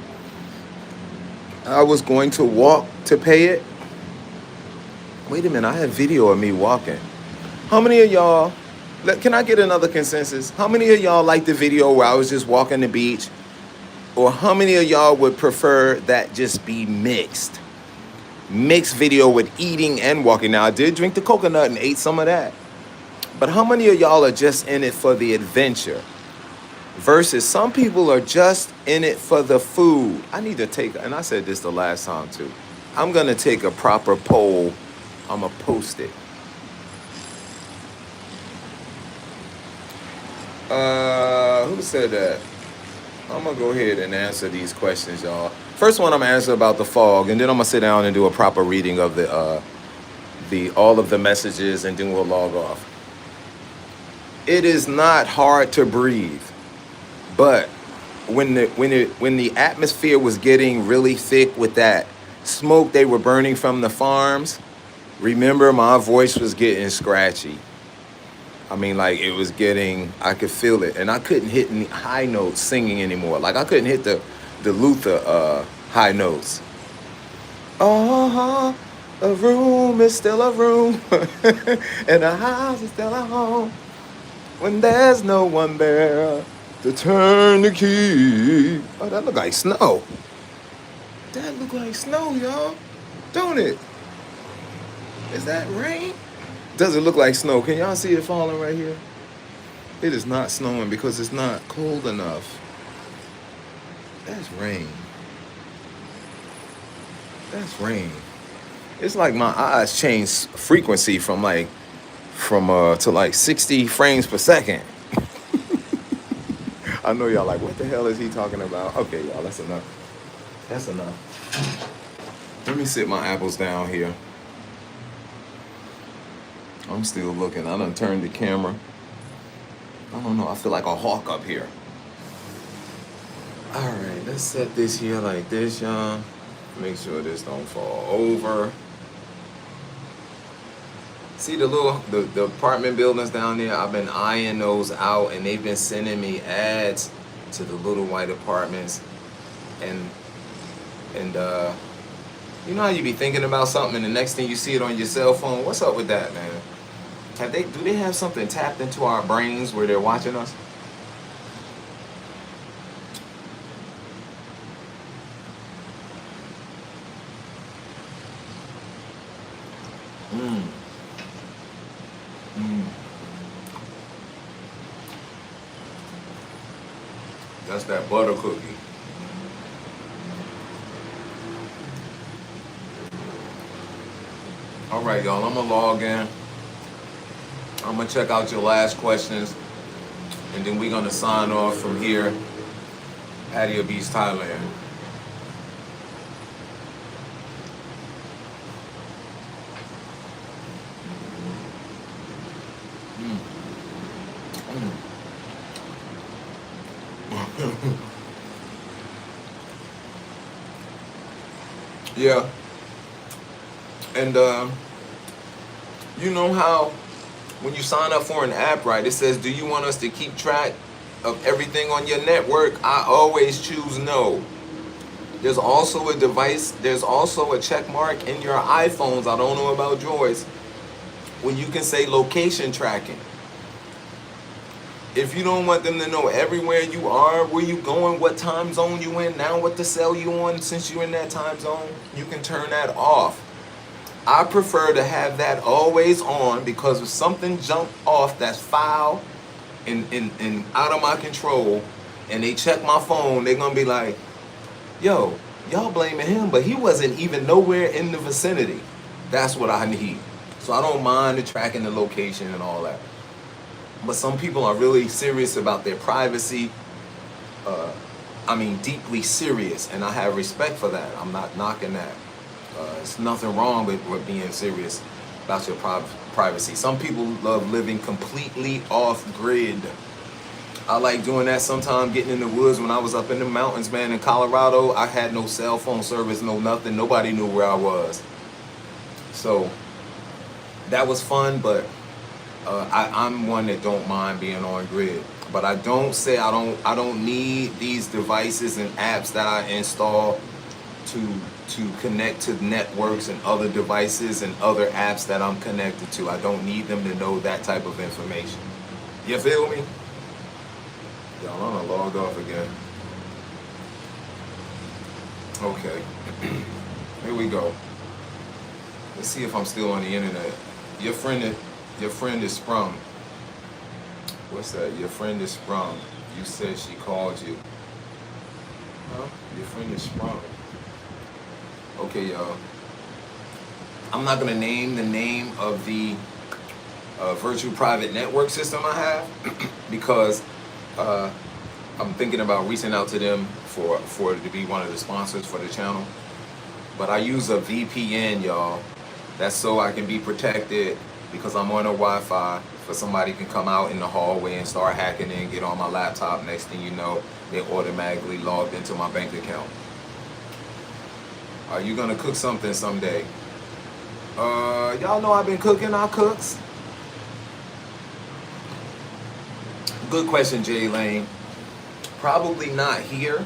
I was going to walk to pay it. Wait a minute, I have video of me walking. How many of y'all, can I get another consensus? How many of y'all like the video where I was just walking the beach? Or how many of y'all would prefer that just be mixed? Mixed video with eating and walking. Now, I did drink the coconut and ate some of that. But how many of y'all are just in it for the adventure? Versus some people are just in it for the food. I need to take, and I said this the last time too, I'm going to take a proper poll. I'm going to post it. Who said that? I'm going to go ahead and answer these questions, y'all. First one I'm going to answer about the fog, and then I'm going to sit down and do a proper reading of all of the messages, and then we'll log off. It is not hard to breathe, but when the atmosphere was getting really thick with that smoke they were burning from the farms, remember my voice was getting scratchy. I mean, like it was getting, I could feel it, and I couldn't hit any high notes singing anymore. Like I couldn't hit the Luther high notes. Oh, a room is still a room, and a house is still a home. When there's no one there to turn the key. Oh, that look like snow. That look like snow, y'all. Don't it? Is that rain? Does it look like snow? Can y'all see it falling right here? It is not snowing because it's not cold enough. That's rain. That's rain. It's like my eyes change frequency from to like 60 frames per second. I know y'all like, what the hell is he talking about? Okay, y'all, that's enough. That's enough. Let me sit my apples down here. I'm still looking. I done turned the camera. I don't know. I feel like a hawk up here. All right, let's set this here like this, y'all. Make sure this don't fall over. See the apartment buildings down there? I've been eyeing those out, and they've been sending me ads to the little white apartments. And you know how you be thinking about something, and the next thing you see it on your cell phone? What's up with that, man? Do they have something tapped into our brains where they're watching us? That's that butter cookie. All right, y'all, I'm gonna log in. I'm gonna check out your last questions, and then we're gonna sign off from here. Pattaya Beach, Thailand. Yeah. And you know how when you sign up for an app, right, it says, do you want us to keep track of everything on your network? I always choose no. There's also a device, there's also a check mark in your iPhones, I don't know about yours, when you can say location tracking. If you don't want them to know everywhere you are, where you going, what time zone you in, now what to sell you on since you're in that time zone, you can turn that off. I prefer to have that always on, because if something jump off that's foul and out of my control, and they check my phone, they're gonna be like, yo, y'all blaming him, but he wasn't even nowhere in the vicinity. That's what I need. So I don't mind the tracking the location and all that. But some people are really serious about their privacy. Deeply serious, and I have respect for that. I'm not knocking that. There's nothing wrong with being serious about your privacy. Some people love living completely off grid. I like doing that sometimes, getting in the woods. When I was up in the mountains, man, in Colorado, I had no cell phone service, no nothing. Nobody knew where I was. So that was fun, but I'm one that don't mind being on grid. But I don't say I don't need these devices and apps that I install to to connect to networks and other devices and other apps that I'm connected to. I don't need them to know that type of information. You feel me? Y'all, I'm logged off again. Okay. Here we go. Let's see if I'm still on the internet. Your friend is sprung. What's that? Your friend is sprung. You said she called you. Huh? Your friend is sprung. Okay, y'all. I'm not gonna name the name of the virtual private network system I have because I'm thinking about reaching out to them for to be one of the sponsors for the channel. But I use a VPN, y'all. That's so I can be protected because I'm on a Wi-Fi. For somebody can come out in the hallway and start hacking in, get on my laptop. Next thing you know, they automatically logged into my bank account. Are you gonna cook something someday? Y'all know I've been cooking. I cooks. Good question, Jay Lane. Probably not here.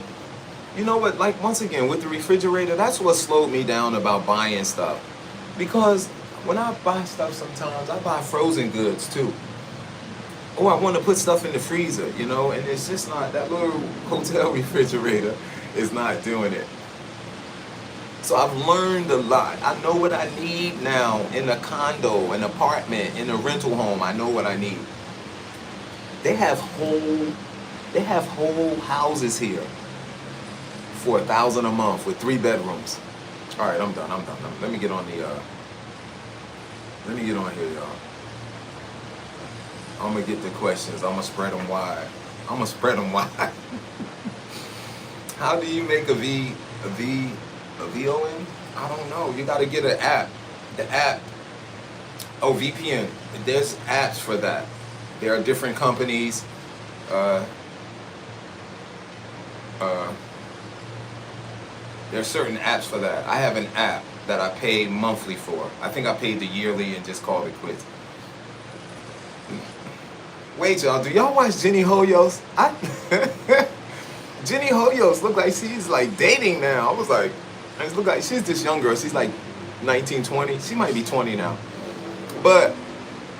You know what, like once again, with the refrigerator, that's what slowed me down about buying stuff. Because when I buy stuff sometimes, I buy frozen goods too. Or I want to put stuff in the freezer, you know, and it's just not, that little hotel refrigerator is not doing it. So I've learned a lot. I know what I need now in a condo, an apartment, in a rental home. I know what I need. They have whole houses here for $1,000 a month with 3 bedrooms. All right, I'm done. Let me get on the. Let me get on here, y'all. I'm gonna get the questions. I'm gonna spread them wide. How do you make a VON? I don't know. You gotta get an app. The app. Oh, VPN. There's apps for that. There are different companies. There are certain apps for that. I have an app that I pay monthly for. I think I paid the yearly and just called it quits. Wait, y'all, do y'all watch Jenny Hoyos? Jenny Hoyos look like she's like dating now. I was like, it look like she's this young girl. She's like 19, 20. She might be 20 now. But,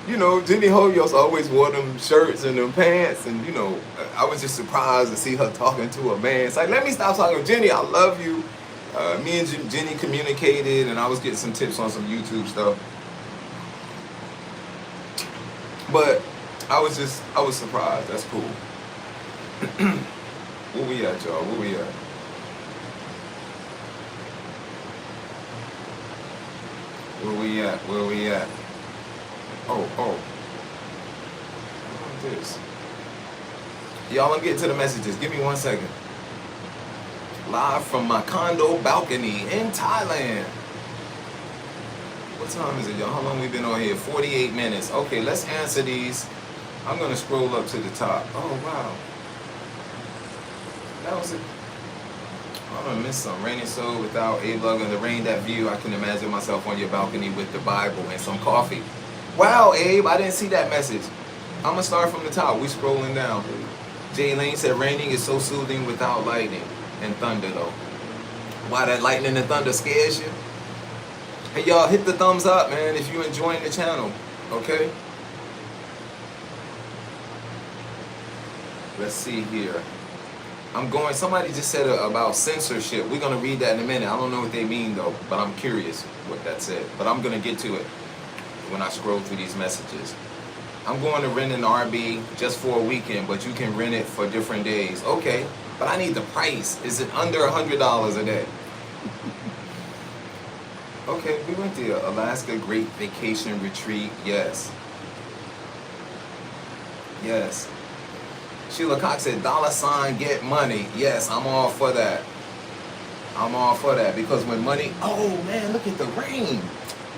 you know, Jenny Hoyos always wore them shirts and them pants. And, you know, I was just surprised to see her talking to a man. It's like, let me stop talking. Jenny, I love you. Me and Jenny communicated, and I was getting some tips on some YouTube stuff. But I was surprised. That's cool. Where we at, y'all? Where we at? Where we at? Oh. What's this? Y'all, I'm getting to the messages. Give me 1 second. Live from my condo balcony in Thailand. What time is it, y'all? How long we been on here? 48 minutes. Okay, let's answer these. I'm gonna scroll up to the top. Oh wow. That was it. I'm gonna miss some. Raining so without a lug in the rain, that view, I can imagine myself on your balcony with the Bible and some coffee. Wow, Abe, I didn't see that message. I'm gonna start from the top. We scrolling down. Jay Lane said raining is so soothing without lightning and thunder though. Why that lightning and thunder scares you? Hey y'all, hit the thumbs up, man, if you're enjoying the channel, okay? Let's see here. Somebody just said about censorship. We're gonna read that in a minute. I don't know what they mean though, but I'm curious what that said. But I'm gonna get to it when I scroll through these messages. I'm going to rent an RV just for a weekend, but you can rent it for different days. Okay, but I need the price. Is it under $100 a day? Okay, we went to Alaska Great Vacation Retreat. Yes. Sheila Cox said, $ get money. Yes, I'm all for that. Because when money, oh man, look at the rain.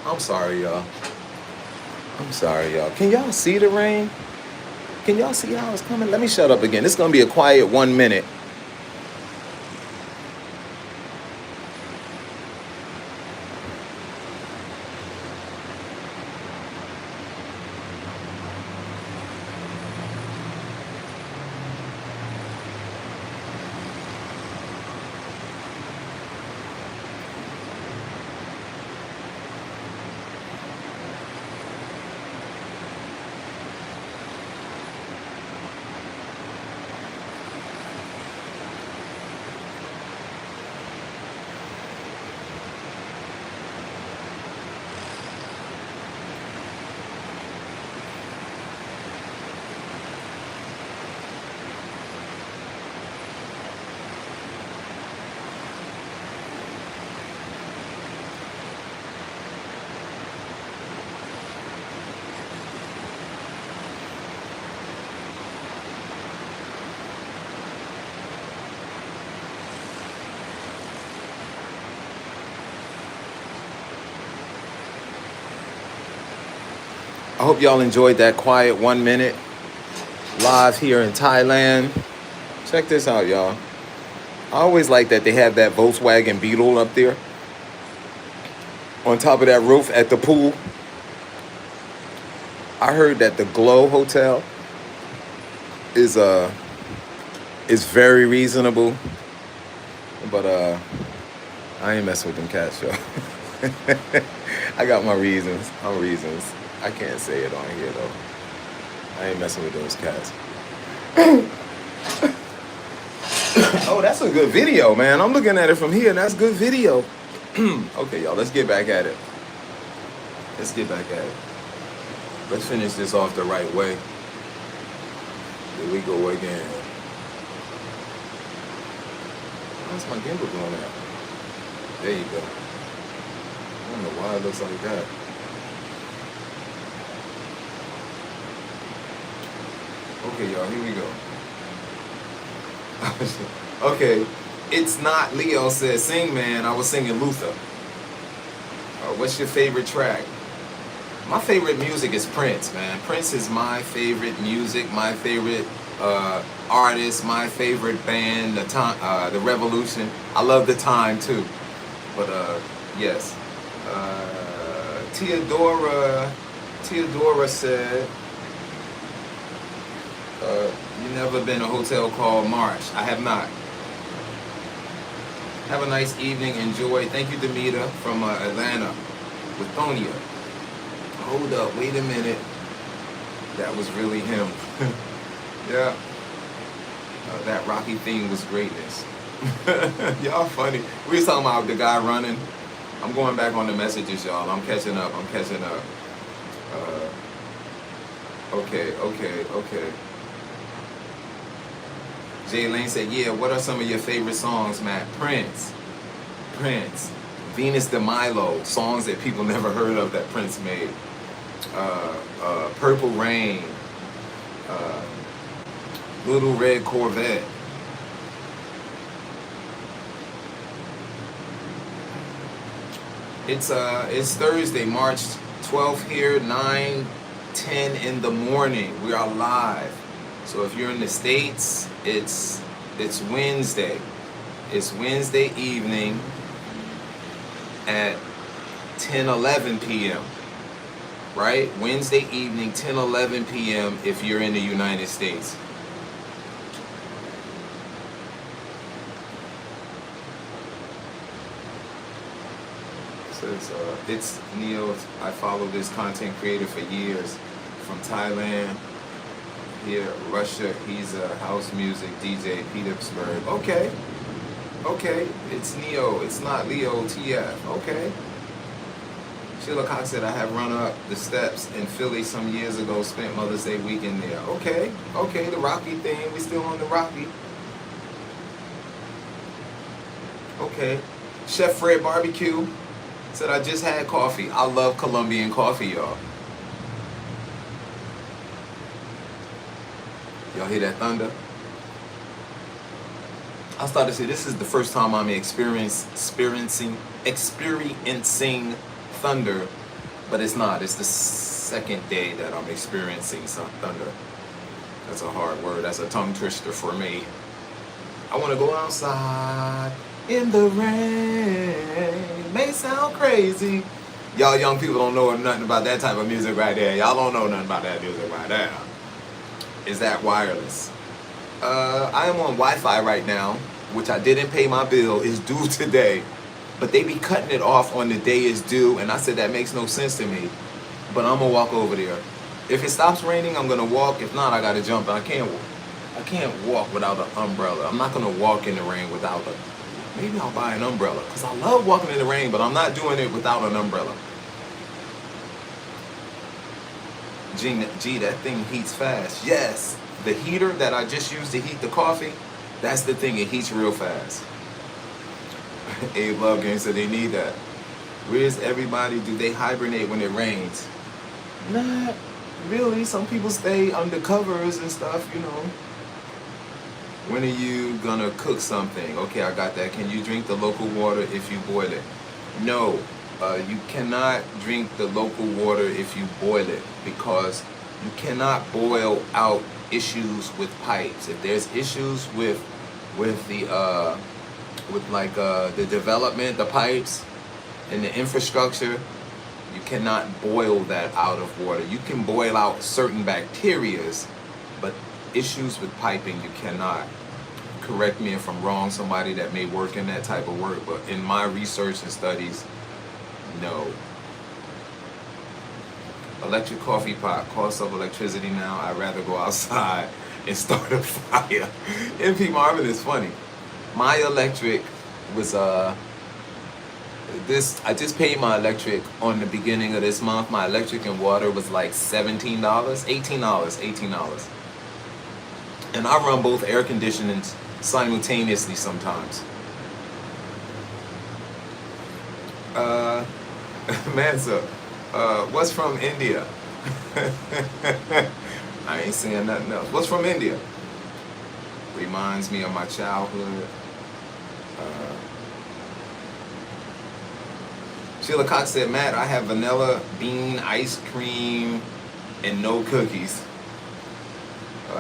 I'm sorry, y'all. Can y'all see the rain? Can y'all see how it's coming? Let me shut up again. It's going to be a quiet 1 minute. I hope y'all enjoyed that quiet 1 minute live here in Thailand. Check this out, y'all. I always like that they have that Volkswagen Beetle up there on top of that roof at the pool. I heard that the Glow Hotel is very reasonable, but I ain't messing with them cats, yo. I got my reasons. I can't say it on here though. I ain't messing with those cats. Oh, that's a good video, man. I'm looking at it from here, and that's good video. Okay, y'all, let's get back at it. Let's finish this off the right way. Here we go again. How's my gimbal doing that? There you go. I don't know why it looks like that. Okay, y'all, here we go. Okay, it's not Leo says sing, man. I was singing Luther. What's your favorite track? My favorite music is Prince, man. Prince is my favorite music, my favorite artist, my favorite band, the Revolution. I love The Time too. But yes. Theodora said, you never been to a hotel called Marsh. I have not. Have a nice evening. Enjoy. Thank you, Demita from Atlanta. Lithonia. Hold up. Wait a minute. That was really him. Yeah. That Rocky thing was greatness. Y'all funny. We was talking about the guy running. I'm going back on the messages, y'all. I'm catching up. Okay. Jay Lane said, yeah, what are some of your favorite songs, Matt? Prince, Venus de Milo, songs that people never heard of that Prince made. Purple Rain, Little Red Corvette. It's Thursday, March 12th here, 9:10 in the morning. We are live. So if you're in the States, it's Wednesday. It's Wednesday evening at 10:11 p.m. Right? Wednesday evening, 10:11 p.m. if you're in the United States. It's Neo. I follow this content creator for years from Thailand. Here, Russia. He's a house music DJ, Petersburg. Okay. It's Neo. It's not Leo TF. Okay. Sheila Cox said, I have run up the steps in Philly some years ago. Spent Mother's Day weekend there. Okay. The Rocky thing. We still on the Rocky. Okay. Chef Fred Barbecue said, I just had coffee. I love Colombian coffee, y'all. Y'all hear that thunder? I started to say this is the first time I'm experiencing thunder, but it's not. It's the second day that I'm experiencing some thunder. That's a hard word. That's a tongue twister for me. I want to go outside in the rain. May sound crazy. Y'all young people don't know nothing about that type of music right there. Y'all don't know nothing about that music right there. Is that wireless? I am on Wi-Fi right now, which I didn't pay my bill. It's due today. But they be cutting it off on the day it's due, and I said that makes no sense to me. But I'm gonna walk over there. If it stops raining, I'm gonna walk. If not, I gotta jump. I can't walk without an umbrella. I'm not gonna walk in the rain without a. Maybe I'll buy an umbrella, because I love walking in the rain, but I'm not doing it without an umbrella. Gee, that thing heats fast. Yes, the heater that I just used to heat the coffee, that's the thing, it heats real fast. Abe Love Game said they need that. Where's everybody? Do they hibernate when it rains? Not really. Some people stay under covers and stuff, you know. When are you gonna cook something? Okay, I got that. Can you drink the local water if you boil it? No. You cannot drink the local water if you boil it, because you cannot boil out issues with pipes. If there's issues with the development, the pipes, and the infrastructure, you cannot boil that out of water. You can boil out certain bacterias, but issues with piping you cannot. Correct me if I'm wrong, somebody that may work in that type of work, but in my research and studies, no. Electric coffee pot, cost of electricity now. I'd rather go outside and start a fire. MP Marvin is funny. My electric was I just paid my electric on the beginning of this month. My electric and water was like $17, $18. And I run both air conditionings simultaneously sometimes. Mansa, what's from India? I ain't saying nothing else. What's from India? Reminds me of my childhood. Sheila Cox said, Matt, I have vanilla bean ice cream and no cookies.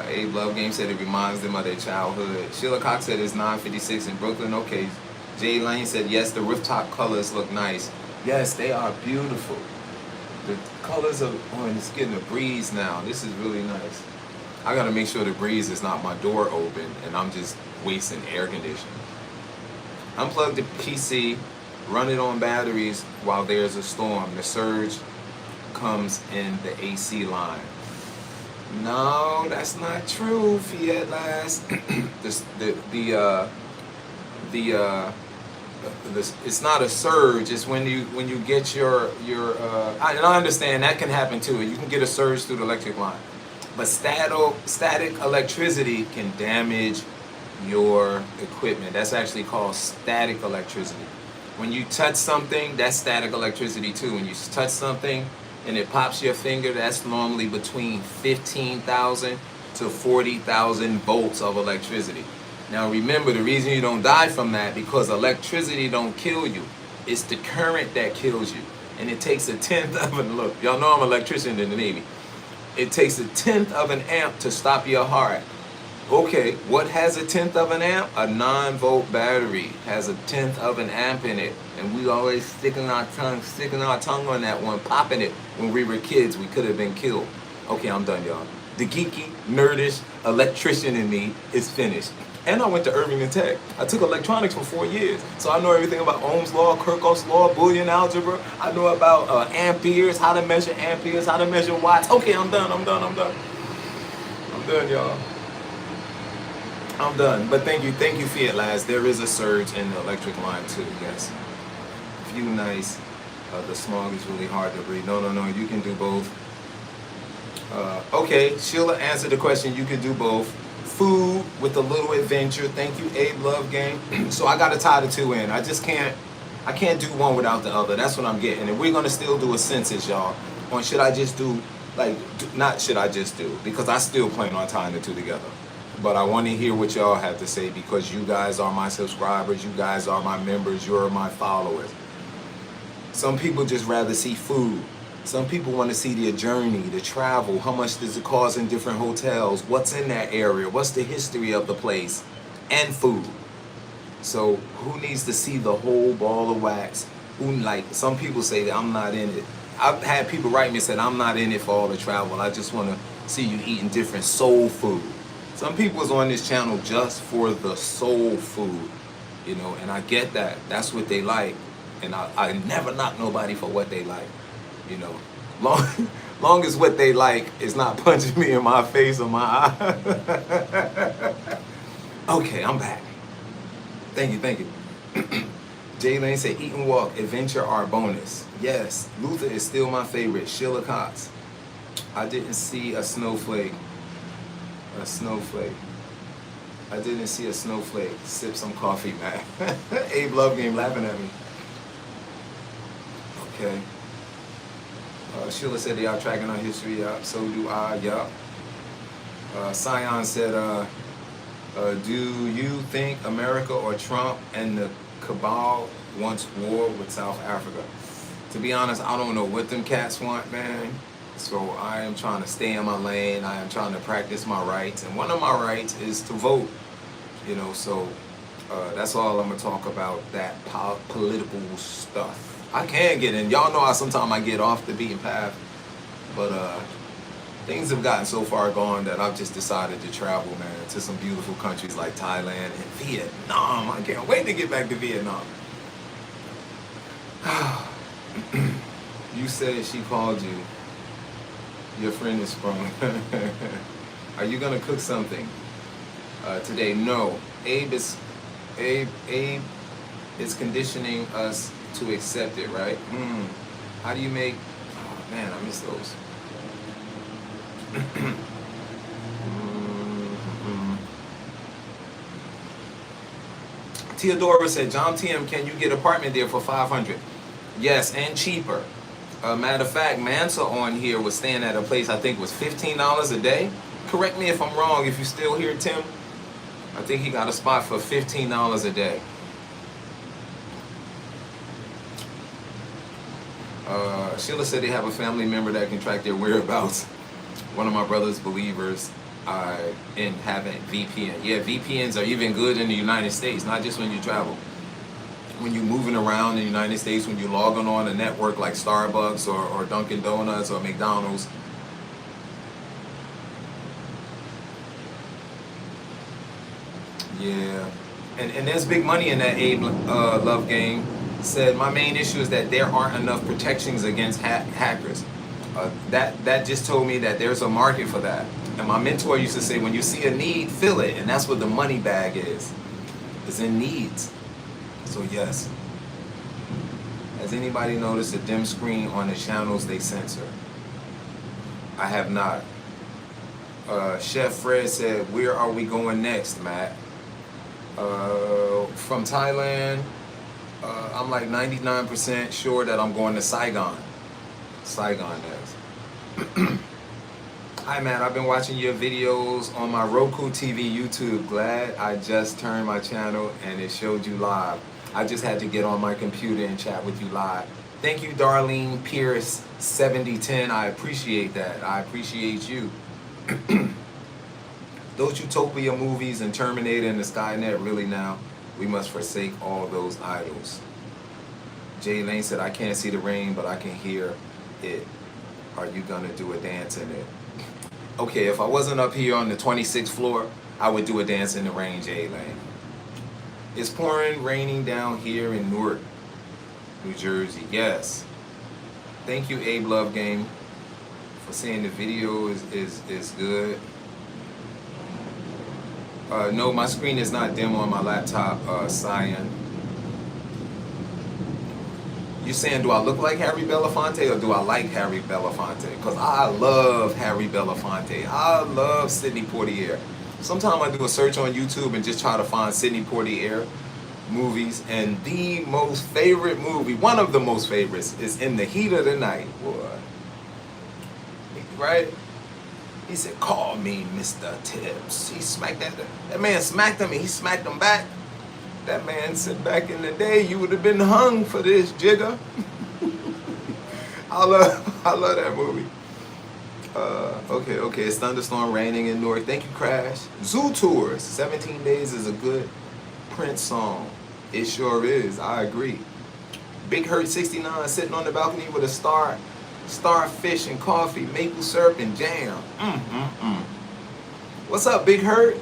Abe Love Game said it reminds them of their childhood. Sheila Cox said it's 9:56 in Brooklyn. Okay. Jay Lane said, yes, the rooftop colors look nice. Yes, they are beautiful. The colors of, and it's getting a breeze now. This is really nice. I gotta make sure the breeze is not my door open and I'm just wasting air conditioning. Unplug the PC, run it on batteries while there's a storm. The surge comes in the AC line. No, that's not true, Fiat Last. It's not a surge. It's when you get your and I understand that can happen too. You can get a surge through the electric line, but static electricity can damage your equipment. That's actually called static electricity. When you touch something, that's static electricity too. When you touch something and it pops your finger, that's normally between 15,000 to 40,000 volts of electricity. Now remember, the reason you don't die from that, because electricity don't kill you. It's the current that kills you. And it takes a tenth of an, look, y'all know I'm an electrician in the Navy. It takes a tenth of an amp to stop your heart. Okay, what has a tenth of an amp? A 9-volt battery has a tenth of an amp in it. And we always sticking our tongue on that one, popping it. When we were kids, we could have been killed. Okay, I'm done, y'all. The geeky, nerdish electrician in me is finished. And I went to Irving and Tech. I took electronics for 4 years. So I know everything about Ohm's law, Kirchhoff's law, Boolean algebra. I know about amperes, how to measure amperes, how to measure watts. Okay, I'm done, y'all. I'm done. But thank you, Fiat Last. There is a surge in the electric line too, yes. Few nice. The smog is really hard to breathe. No, you can do both. Okay, Sheila answered the question, you can do both. Food with a little adventure. Thank you, Abe Love Game. So I gotta tie the two in. I can't do one without the other. That's what I'm getting. And we're gonna still do a census, y'all. On should I just do, because I still plan on tying the two together. But I want to hear what y'all have to say, because you guys are my subscribers, you guys are my members, you're my followers. Some people just rather see food. Some people want to see the journey, the travel, how much does it cost in different hotels, what's in that area, what's the history of the place, and food. So who needs to see the whole ball of wax? Some people say that I'm not in it. I've had people write me and said, I'm not in it for all the travel. I just want to see you eating different soul food. Some people is on this channel just for the soul food, and I get that. That's what they like. And I never knock nobody for what they like. Long as what they like is not punching me in my face or my eye. Okay, I'm back. Thank you. Jay Lane said, eat and walk, adventure are bonus. Yes, Luther is still my favorite. Sheila Cox. I didn't see a snowflake. I didn't see a snowflake. Sip some coffee, man. Abe Love Game laughing at me. Okay. Sheila said they are tracking our history. Yeah, so do I. Yeah. Sion said, do you think America or Trump and the cabal wants war with South Africa? To be honest, I don't know what them cats want, man. So I am trying to stay in my lane. I am trying to practice my rights, and one of my rights is to vote. You know, so that's all I'm gonna talk about. That political stuff. I can get in. Y'all know how sometimes I get off the beaten path, but things have gotten so far gone that I've just decided to travel, man, to some beautiful countries like Thailand and Vietnam. I can't wait to get back to Vietnam. You said she called you. Your friend is from. Are you gonna cook something today? No. Abe is conditioning us to accept it, right? How do you make? Oh man, I miss those. Theodora said, John TM, can you get apartment there for $500? Yes, and cheaper. Matter of fact, Mansa on here was staying at a place I think was $15 a day. Correct me if I'm wrong. If you're still here, Tim, I think he got a spot for $15 a day. Sheila said they have a family member that can track their whereabouts. One of my brother's believers in having VPN. Yeah, VPNs are even good in the United States, not just when you travel. When you're moving around in the United States, when you're logging on a network like Starbucks or Dunkin' Donuts or McDonald's. Yeah, and there's big money in that Abe Love game. Said my main issue is that there aren't enough protections against hackers. That just told me that there's a market for that. And my mentor used to say, when you see a need, fill it. And that's what the money bag is. It's in needs. So yes. Has anybody noticed a dim screen on the channels they censor? I have not. Chef Fred said, where are we going next, Matt? From Thailand, I'm like 99% sure that I'm going to Saigon. Saigon next. Hi Matt, I've been watching your videos on my Roku TV YouTube. Glad I just turned my channel and it showed you live. I just had to get on my computer and chat with you live. Thank you, Darlene Pierce 7010. I appreciate that. I appreciate you. Those Utopia movies and Terminator and the Skynet, really now, we must forsake all those idols. Jay Lane said, I can't see the rain, but I can hear it. Are you gonna do a dance in it? Okay, if I wasn't up here on the 26th floor, I would do a dance in the rain, Jay Lane. It's pouring, raining down here in Newark, New Jersey. Yes. Thank you, Abe Love Game, for saying the video is good. No, my screen is not dim on my laptop, Cyan. You saying, do I look like Harry Belafonte or do I like Harry Belafonte? Because I love Harry Belafonte. I love Sidney Poitier. Sometimes I do a search on YouTube and just try to find Sidney Poitier movies, and the most favorite movie, one of the most favorites, is In the Heat of the Night. Boy. Right? He said, call me Mr. Tibbs. He smacked that man smacked him and he smacked him back. That man said, back in the day, you would have been hung for this, jigger. I love that movie. Okay, it's Thunderstorm raining in Newark. Thank you, Crash. Zoo Tours, 17 Days is a good Prince song. It sure is, I agree. Big Hurt 69 sitting on the balcony with a starfish and coffee, maple syrup and jam. What's up, Big Hurt?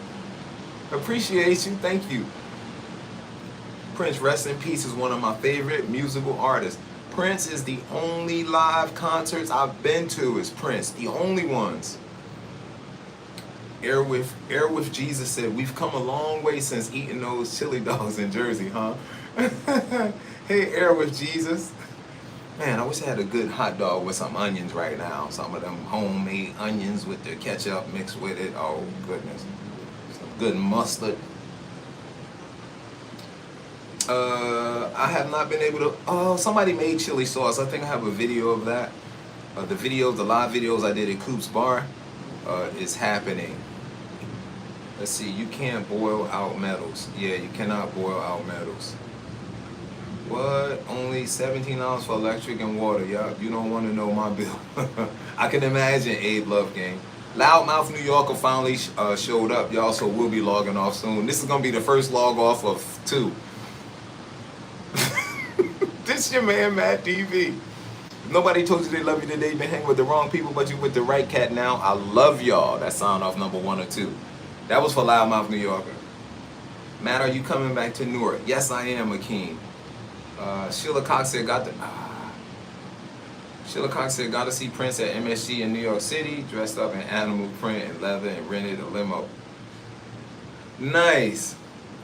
Appreciate you, thank you. Prince, rest in peace, is one of my favorite musical artists. Prince is the only live concerts I've been to is Prince, the only ones. Air with Jesus said, we've come a long way since eating those chili dogs in Jersey, huh? Hey, Air with Jesus. Man, I wish I had a good hot dog with some onions right now. Some of them homemade onions with the ketchup mixed with it. Oh, goodness. Some good mustard. I have not been able to, oh, somebody made chili sauce. I think I have a video of that. The live videos I did at Coop's Bar is happening. Let's see, you can't boil out metals. Yeah, you cannot boil out metals. What? Only $17 for electric and water. Yup, you don't want to know my bill. I can imagine. Abe Love Game. Loudmouth New Yorker finally showed up, y'all, so we'll be logging off soon. This is going to be the first log off of 2. This your man, Matt TV. Nobody told you they love you today. You've been hanging with the wrong people, but you with the right cat now. I love y'all. That sound off number 1 or 2. That was for Loudmouth New Yorker. Matt, are you coming back to Newark? Yes, I am, Akeem. Sheila Cox said, Sheila Cox said, got to see Prince at MSG in New York City, dressed up in animal print and leather and rented a limo. Nice.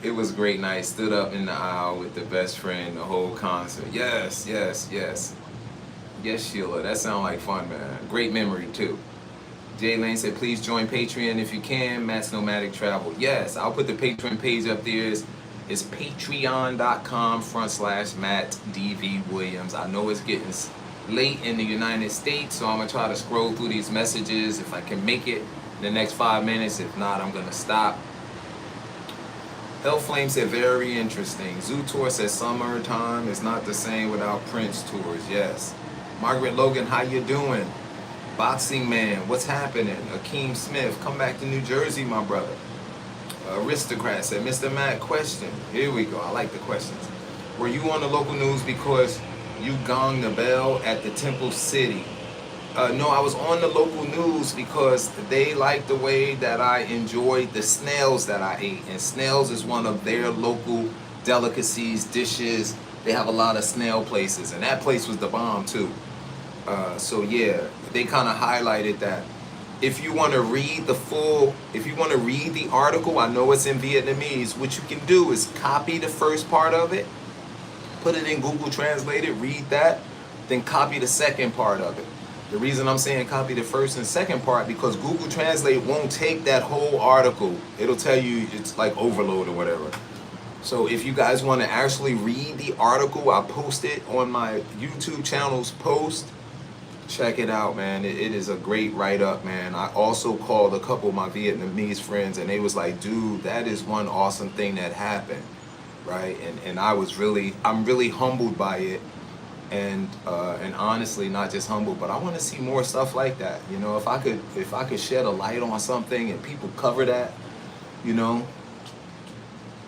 It was a great night. Stood up in the aisle with the best friend, the whole concert. Yes, yes, yes. Yes, Sheila. That sounds like fun, man. Great memory, too. Jay Lane said, please join Patreon if you can. Matt's Nomadic Travel. Yes, I'll put the Patreon page up there. It's patreon.com/Matt D.V. Williams. I know it's getting late in the United States, so I'm going to try to scroll through these messages if I can make it in the next 5 minutes. If not, I'm going to stop. Hellflame said, very interesting. Zoo Tour said, summertime is not the same without Prince tours. Yes. Margaret Logan, how you doing? Boxing Man, what's happening? Akeem Smith, come back to New Jersey, my brother. Aristocrat said, Mr. Matt, question. Here we go. I like the questions. Were you on the local news because you gonged the bell at the Temple City? No, I was on the local news because they liked the way that I enjoyed the snails that I ate. And snails is one of their local delicacies, dishes. They have a lot of snail places. And that place was the bomb, too. So, yeah, they kind of highlighted that. If you want to read if you want to read the article, I know it's in Vietnamese, what you can do is copy the first part of it, put it in Google Translate it, read that, then copy the second part of it. The reason I'm saying copy the first and second part, because Google Translate won't take that whole article. It'll tell you it's like overload or whatever. So if you guys want to actually read the article, I post it on my YouTube channel's post. Check it out, man. It is a great write-up, man. I also called a couple of my Vietnamese friends, and they was like, dude, that is one awesome thing that happened, right? And I'm really humbled by it. And honestly, not just humbled, but I want to see more stuff like that. You know, if I could shed a light on something and people cover that, you know.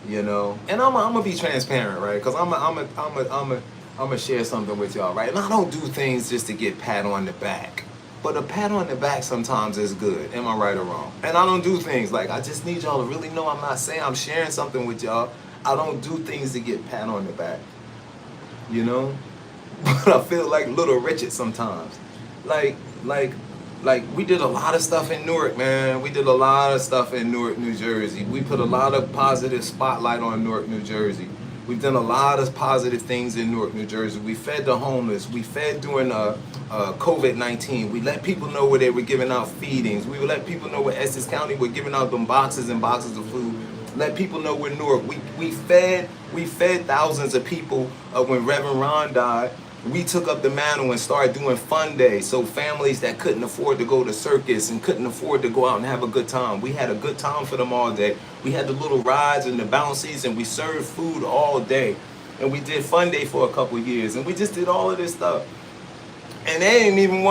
And I'm gonna be transparent, right? Because I'm gonna share something with y'all, right? And I don't do things just to get pat on the back, but a pat on the back sometimes is good. Am I right or wrong? And I don't do things like, I just need y'all to really know I'm not saying I'm sharing something with y'all. I don't do things to get pat on the back, you know. But I feel like Little Richard sometimes. Like we did a lot of stuff in Newark, man. We did a lot of stuff in Newark, New Jersey. We put a lot of positive spotlight on Newark, New Jersey. We've done a lot of positive things in Newark, New Jersey. We fed the homeless. We fed during COVID-19. We let people know where they were giving out feedings. We would let people know where Essex County were giving out them boxes and boxes of food. Let people know where Newark. We fed thousands of people when Reverend Ron died. We took up the mantle and started doing fun days. So families that couldn't afford to go to circus and couldn't afford to go out and have a good time, we had a good time for them all day. We had the little rides and the bouncies, and we served food all day. And we did fun day for a couple years, and we just did all of this stuff. And they ain't even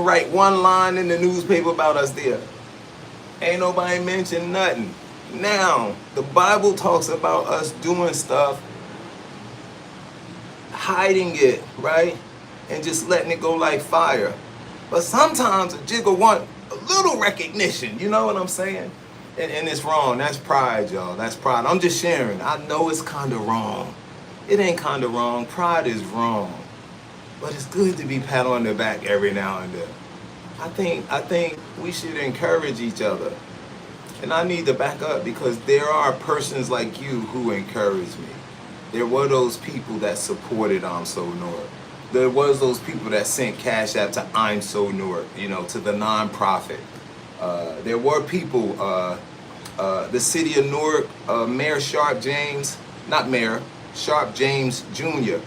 write one line in the newspaper about us there. Ain't nobody mentioned nothing. Now, the Bible talks about us doing stuff, hiding it, right? And just letting it go like fire. But sometimes a jigger want a little recognition, you know what I'm saying? And it's wrong. That's pride, y'all. That's pride. I'm just sharing. I know it's kind of wrong. It ain't kind of wrong. Pride is wrong. But it's good to be pat on the back every now and then. I think we should encourage each other. And I need to back up, because there are persons like you who encourage me. There were those people that supported I'm So Newark. There was those people that sent Cash App to I'm So Newark, you know, to the nonprofit. There were people, the city of Newark, Mayor Sharp James, not Mayor, Sharp James Jr.,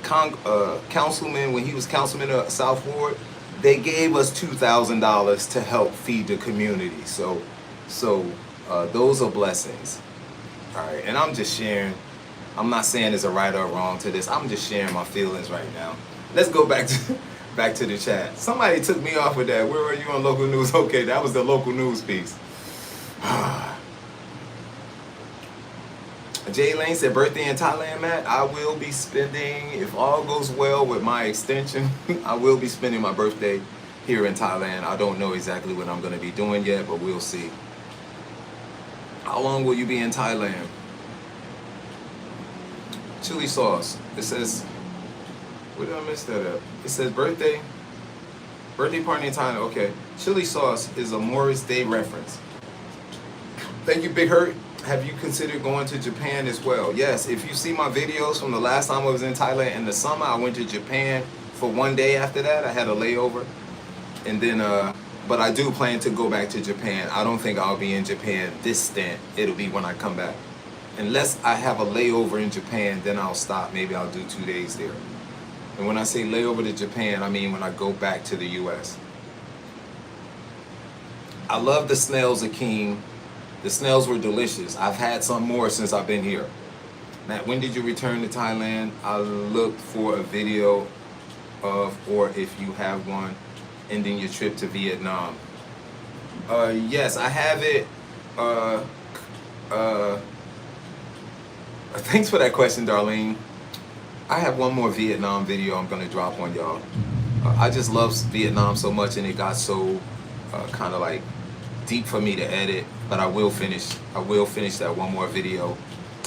councilman, when he was councilman of South Ward, they gave us $2,000 to help feed the community. So those are blessings. All right, and I'm just sharing. I'm not saying it's a right or wrong to this. I'm just sharing my feelings right now. Let's go back to back to the chat. Somebody took me off with that. Where were you on local news? Okay, that was the local news piece. Jay Lane said, birthday in Thailand, Matt. I will be spending, if all goes well with my extension, I will be spending my birthday here in Thailand. I don't know exactly what I'm going to be doing yet, but we'll see. How long will you be in Thailand? Chili sauce. It says, where did I miss that at? It says birthday party in Thailand. Okay. Chili sauce is a Morris Day reference. Thank you, Big Hurt. Have you considered going to Japan as well? Yes, if you see my videos from the last time I was in Thailand in the summer, I went to Japan for 1 day after that. I had a layover. And then, but I do plan to go back to Japan. I don't think I'll be in Japan this stint. It'll be when I come back. Unless I have a layover in Japan, then I'll stop. Maybe I'll do 2 days there. And when I say layover to Japan, I mean when I go back to the US. I love the snails, Akeem. The snails were delicious. I've had some more since I've been here. Matt, when did you return to Thailand? I looked for a video of, or if you have one, ending your trip to Vietnam. Yes, I have it. Thanks for that question, Darlene. I have one more Vietnam video I'm gonna drop on y'all. I just love Vietnam so much, and it got so kind of like deep for me to edit, but I will finish that one more video,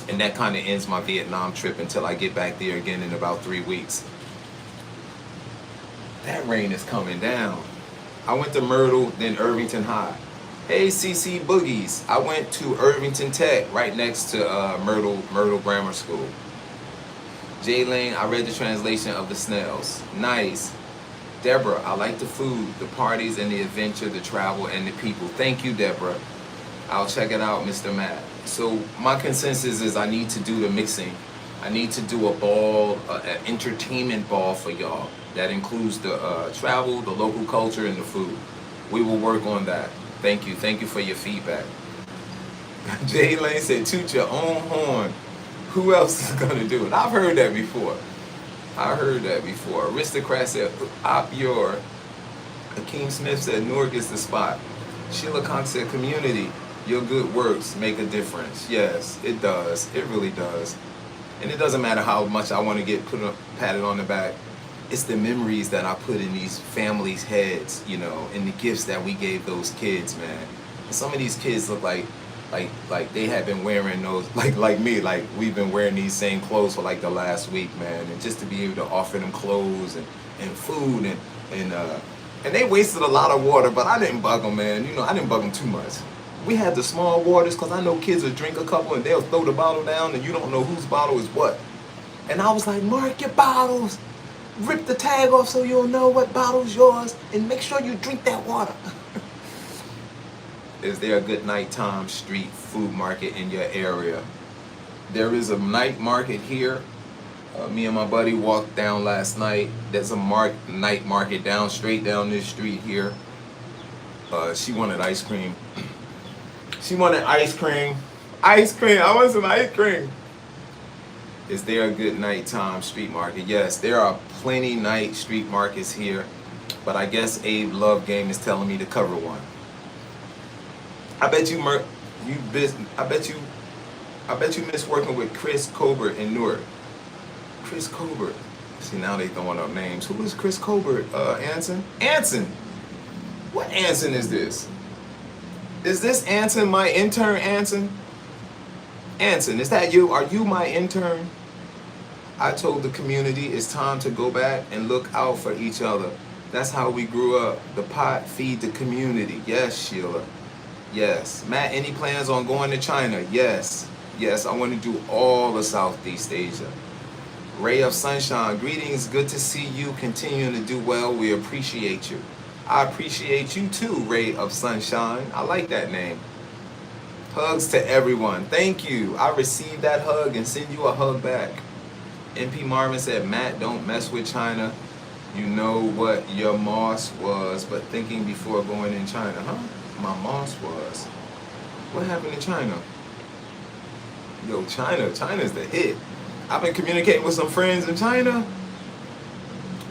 and that kind of ends my Vietnam trip until I get back there again in about 3 weeks. That rain is coming down. I went to Myrtle, then Irvington High. Hey, CC Boogies. I went to Irvington Tech, right next to Myrtle Grammar School. Jay Lane, I read the translation of the snails. Nice. Deborah, I like the food, the parties, and the adventure, the travel, and the people. Thank you, Deborah. I'll check it out, Mr. Matt. So my consensus is I need to do the mixing. I need to do a ball, an entertainment ball for y'all. That includes the travel, the local culture, and the food. We will work on that. Thank you. Thank you for your feedback. Jay Lane said, toot your own horn. Who else is going to do it? I've heard that before. Aristocrat said, op your. Akeem Smith said, Newark is the spot. Sheila Cox said, community, your good works make a difference. Yes, it does. It really does. And it doesn't matter how much I want to get patted on the back. It's the memories that I put in these families' heads, you know, and the gifts that we gave those kids, man. And some of these kids look like they have been wearing those, like me, like we've been wearing these same clothes for like the last week, man. And just to be able to offer them clothes and food and they wasted a lot of water, but I didn't bug them, man. You know, I didn't bug them too much. We had the small waters because I know kids will drink a couple and they'll throw the bottle down and you don't know whose bottle is what. And I was like, mark your bottles. Rip the tag off so you'll know what bottle's yours and make sure you drink that water. Is there a good nighttime street food market in your area? There is a night market here. Me and my buddy walked down last night. There's a night market straight down this street here. She wanted ice cream. She wanted ice cream. Ice cream. I want some ice cream. Is there a good nighttime street market? Yes, there are plenty night street markets here, but I guess Abe Love Game is telling me to cover one. I bet you miss working with Chris Colbert in Newark. Chris Colbert. See, now they throwing up names. Who is Chris Colbert? Anson? Anson! What Anson is this? Is this Anson, my intern, Anson? Anson, is that you? Are you my intern? I told the community it's time to go back and look out for each other. That's how we grew up. The pot feed the community. Yes, Sheila. Yes. Matt, any plans on going to China? Yes. Yes, I want to do all of Southeast Asia. Ray of Sunshine, greetings. Good to see you continuing to do well. We appreciate you. I appreciate you too, Ray of Sunshine. I like that name. Hugs to everyone. Thank you. I received that hug and send you a hug back. MP Marvin said, Matt, don't mess with China. You know what your moss was, but thinking before going in China. Huh? My moss was. What happened in China? Yo, China's the hit. I've been communicating with some friends in China,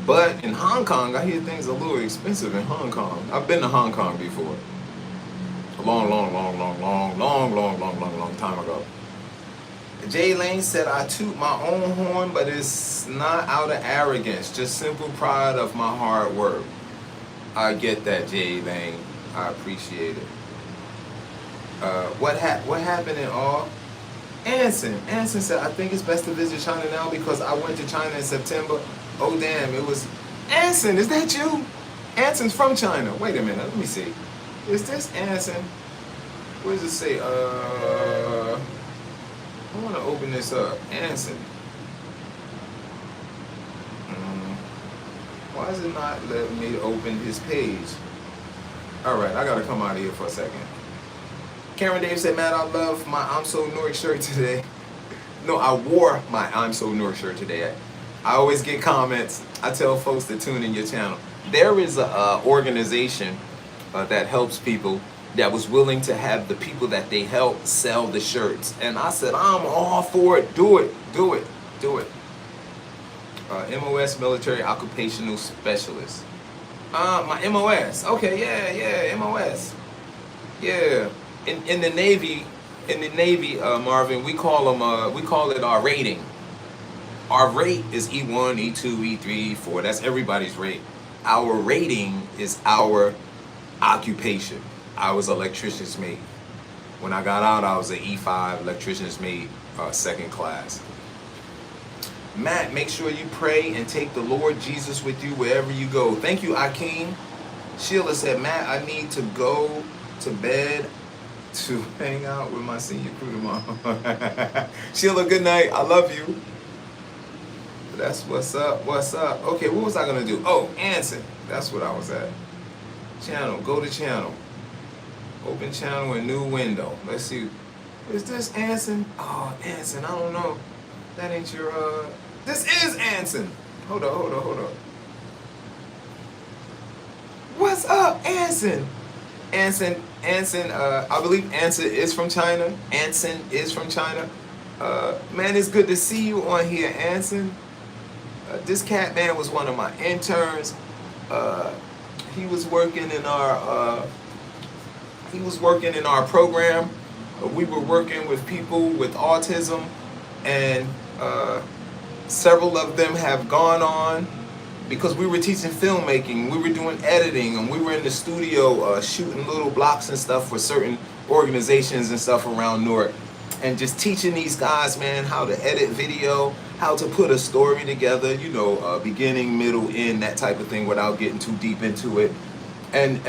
but in Hong Kong, I hear things are a little expensive in Hong Kong. I've been to Hong Kong before. A long time ago. Jay Lane said, I toot my own horn, but it's not out of arrogance, just simple pride of my hard work. I get that, Jay Lane. I appreciate it. What happened in all? Anson said, I think it's best to visit China now because I went to China in September. Oh damn, it was Anson, is that you? Anson's from China. Wait a minute, let me see. Is this Anson? Where does it say? I want to open this up. Anson. Why is it not letting me open his page? Alright, I gotta come out of here for a second. Karen Dave said, man, I love my I'm So Newark shirt today. No, I wore my I'm So Newark shirt today. I always get comments. I tell folks to tune in your channel. There is a organization that helps people that was willing to have the people that they help sell the shirts. And I said, I'm all for it. Do it. MOS, Military Occupational Specialist. My MOS. Okay, yeah, MOS. Yeah. In the Navy, Marvin, we call it our rating. Our rate is E1, E2, E3, E4. That's everybody's rate. Our rating is our occupation. I was an electrician's mate. When I got out, I was an E5 electrician's mate, second class. Matt, make sure you pray and take the Lord Jesus with you wherever you go. Thank you, Akeem. Sheila said, Matt, I need to go to bed to hang out with my senior crew tomorrow. Sheila, good night. I love you. That's what's up. Okay, what was I going to do? Oh, Anson. That's what I was at. Channel. Go to channel. Open channel and new window. Let's see. Is this Anson? Oh, Anson. I don't know. That ain't your, This is Anson. Hold up. What's up, Anson? Anson, I believe Anson is from China. Man, it's good to see you on here, Anson. This cat man was one of my interns. He was working in our program. We were working with people with autism, and several of them have gone on because we were teaching filmmaking, we were doing editing, and we were in the studio shooting little blocks and stuff for certain organizations and stuff around Newark, and just teaching these guys, man, how to edit video, how to put a story together, beginning, middle, end, that type of thing without getting too deep into it, and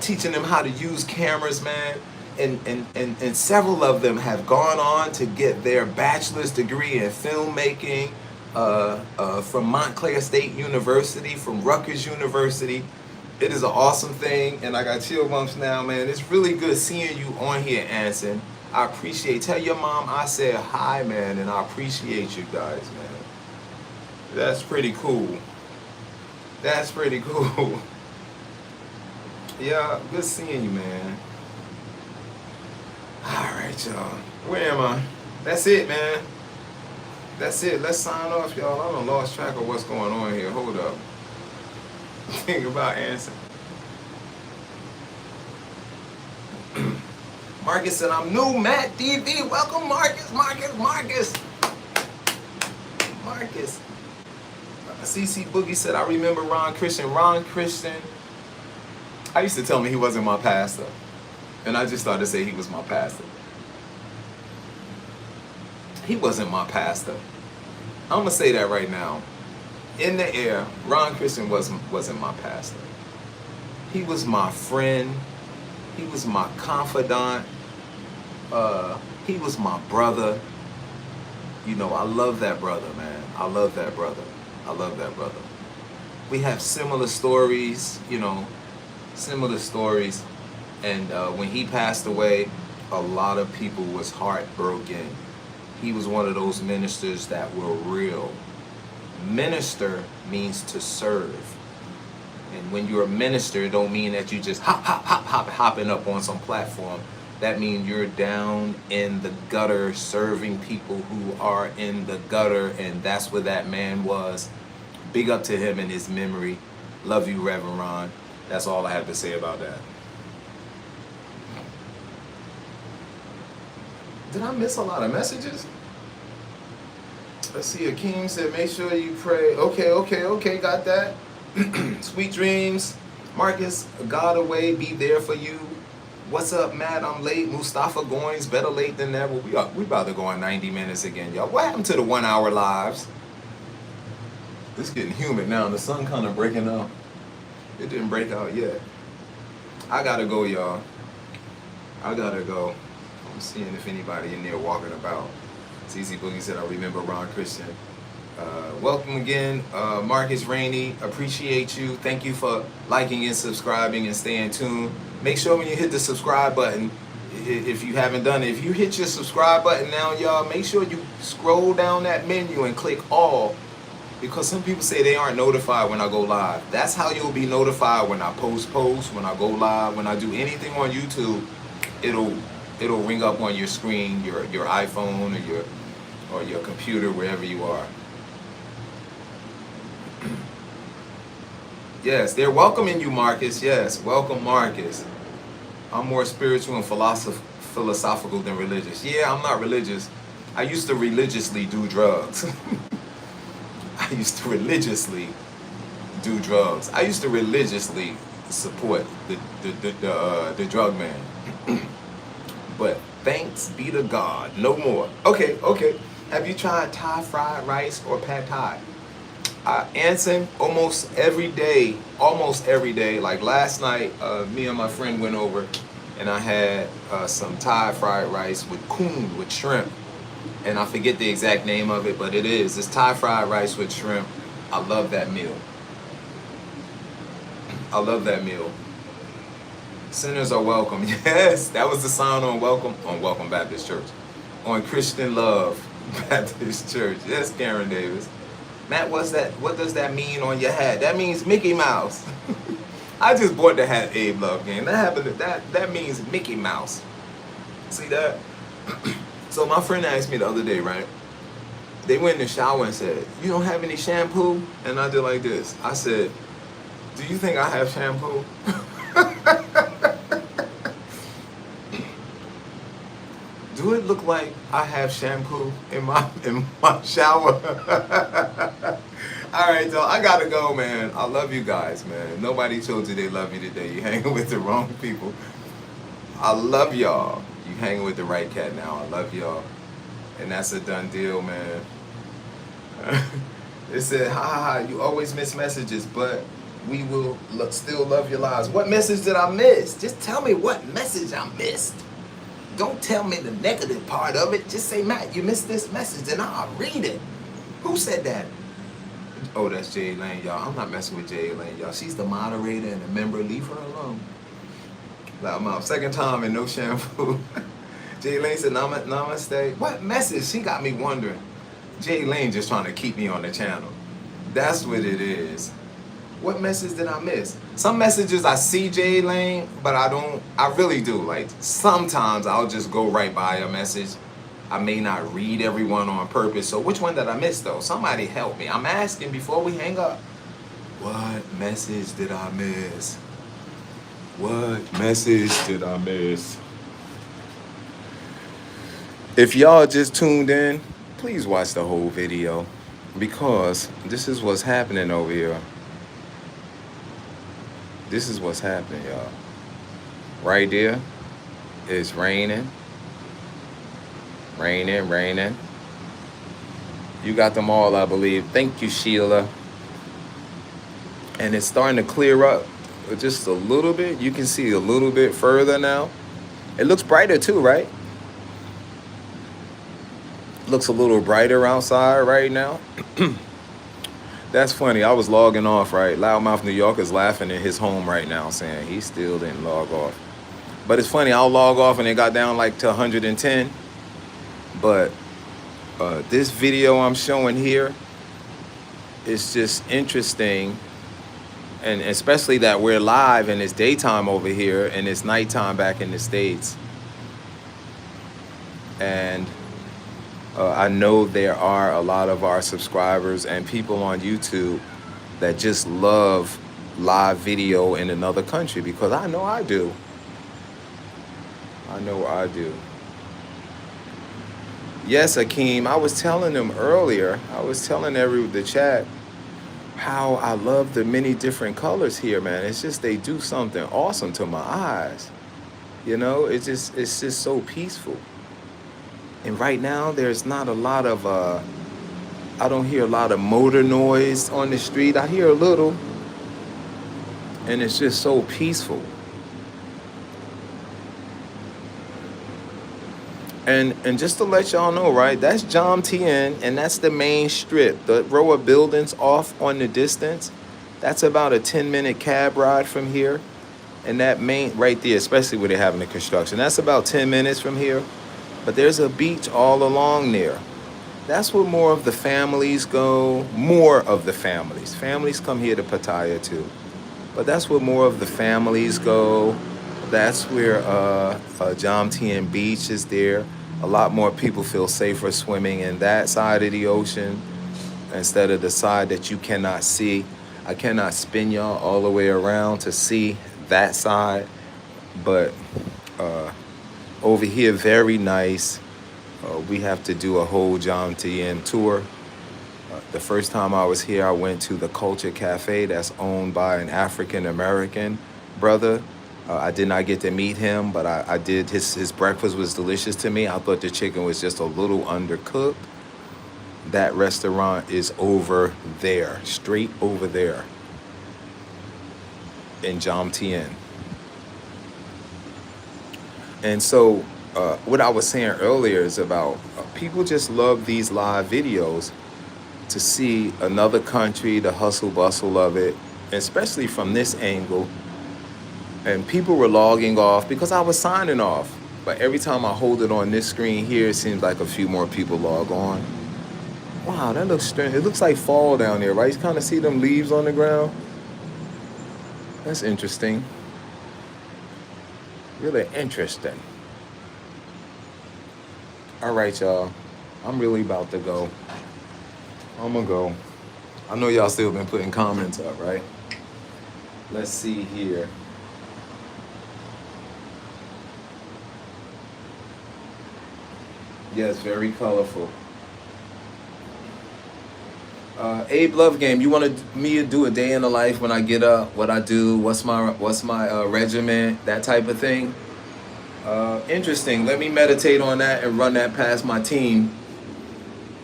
teaching them how to use cameras, man. And several of them have gone on to get their bachelor's degree in filmmaking from Montclair State University, from Rutgers University. It is an awesome thing, and I got chill bumps now, man. It's really good seeing you on here, Anson. I appreciate. Tell your mom I said hi, man, and I appreciate you guys, man. That's pretty cool. Yeah, good seeing you, man. Alright, y'all. Where am I? That's it, man. That's it. Let's sign off, y'all. I done lost track of what's going on here. Hold up. Think about Anson. Marcus said, I'm new, Matt DV. Welcome, Marcus. CC Boogie said, I remember Ron Christian. I used to tell him he wasn't my pastor. And I just started to say he was my pastor. He wasn't my pastor. I'm going to say that right now. In the air, Ron Christian wasn't my pastor. He was my friend. He was my confidant. He was my brother. I love that brother, man. I love that brother. We have similar stories, And when he passed away, a lot of people was heartbroken. He was one of those ministers that were real. Minister means to serve. And when you're a minister, it don't mean that you just hopping up on some platform. That means you're down in the gutter serving people who are in the gutter, and that's where that man was. Big up to him and his memory. Love you, Reverend Ron. That's all I have to say about that. Did I miss a lot of messages? Let's see. Akeem said, make sure you pray. Okay, got that. Sweet dreams. Marcus, God away, be there for you. What's up, Matt? I'm late. Mustafa Goins, better late than never. We about to go on 90 minutes again, y'all. What happened to the 1 hour lives? It's getting humid now. The sun kind of breaking up. It didn't break out yet. I gotta go, y'all. I gotta go. I'm seeing if anybody in there walking about. CC Boogie said, I remember Ron Christian. Welcome again, Marcus Rainey. Appreciate you. Thank you for liking and subscribing and staying tuned. Make sure when you hit the subscribe button, if you haven't done it, if you hit your subscribe button now, y'all, make sure you scroll down that menu and click all, because some people say they aren't notified when I go live. That's how you'll be notified when I post, when I go live, when I do anything on YouTube. It'll ring up on your screen, your iPhone or your computer, wherever you are. Yes, they're welcoming you, Marcus. Yes, welcome, Marcus. I'm more spiritual and philosophical than religious. Yeah, I'm not religious. I used to religiously do drugs. I used to religiously do drugs. I used to religiously support the drug man. But thanks be to God, no more. Okay. Have you tried Thai fried rice or pad Thai? Anson, almost every day. Like last night, me and my friend went over and I had some Thai fried rice with coon, with shrimp. And I forget the exact name of it, but it's Thai fried rice with shrimp. I love that meal. Sinners are welcome. Yes, that was the sign on Welcome Baptist Church. On Christian Love Baptist Church. Yes, Karen Davis. Matt, what does that mean on your hat? That means Mickey Mouse. I just bought the hat Abe Love game. That means Mickey Mouse. See that? So my friend asked me the other day, right? They went in the shower and said, you don't have any shampoo? And I did like this. I said, do you think I have shampoo? Do it look like I have shampoo in my shower? All right, so I gotta go, man. I love you guys, man. Nobody told you they love you today. You hanging with the wrong people. I love y'all. You hanging with the right cat now. I love y'all. And that's a done deal, man. It said, ha, you always miss messages, but we will still love your lives. What message did I miss? Just tell me what message I missed. Don't tell me the negative part of it. Just say, Matt, you missed this message, and I'll read it. Who said that? Oh, that's Jay Lane, y'all. I'm not messing with Jay Lane, y'all. She's the moderator and a member. Leave her alone. I'm out. Second time and no shampoo. Jay Lane said, namaste. What message? She got me wondering. Jay Lane just trying to keep me on the channel. That's what it is. What message did I miss? Some messages I see Jay Lane, but I really do. Like sometimes I'll just go right by a message. I may not read everyone on purpose. So which one did I miss though? Somebody help me. I'm asking before we hang up. What message did I miss? What message did I miss? If y'all just tuned in, please watch the whole video because this is what's happening over here. This is what's happening, y'all. Right there, it's raining. Raining. You got them all, I believe. Thank you, Sheila. And it's starting to clear up just a little bit. You can see a little bit further now. It looks brighter too, right? Looks a little brighter outside right now. That's funny. I was logging off, right? Loudmouth New York is laughing in his home right now saying he still didn't log off. But it's funny. I'll log off and it got down like to 110. But this video I'm showing here is just interesting. And especially that we're live and it's daytime over here and it's nighttime back in the States. And I know there are a lot of our subscribers and people on YouTube that just love live video in another country, because I know I do. I know I do. Yes, Akeem, I was telling them earlier, I was telling the chat how I love the many different colors here, man. It's just they do something awesome to my eyes. You know, it's just so peaceful. And right now there's not a lot of I don't hear a lot of motor noise on the street. I hear a little, and it's just so peaceful. And just to let y'all know, right, that's Jom Tien, and that's the main strip. The row of buildings off on the distance, that's about a 10-minute cab ride from here. And that main, right there, especially where they're having the construction, that's about 10 minutes from here. But there's a beach all along there. That's where more of the families go. More of the families. Families come here to Pattaya too. But that's where more of the families go. That's where Jom Tien Beach is there. A lot more people feel safer swimming in that side of the ocean instead of the side that you cannot see. I cannot spin y'all all the way around to see that side. But over here, very nice. We have to do a whole Jom Tien tour. The first time I was here, I went to the Culture Cafe that's owned by an African-American brother. I did not get to meet him, but I did. His breakfast was delicious to me. I thought the chicken was just a little undercooked. That restaurant is over there, straight over there in Jom Tien. And so what I was saying earlier is about people just love these live videos to see another country, the hustle bustle of it, especially from this angle. And people were logging off because I was signing off. But every time I hold it on this screen here, it seems like a few more people log on. Wow, that looks strange. It looks like fall down there, right? You kind of see them leaves on the ground. That's interesting. Really interesting. All right, y'all. I'm really about to go. I'm gonna go. I know y'all still been putting comments up, right? Let's see here. Yes, very colorful. Abe Love Game, you wanted me to do a day in the life when I get up, what I do, what's my regimen, that type of thing. Interesting. Let me meditate on that and run that past my team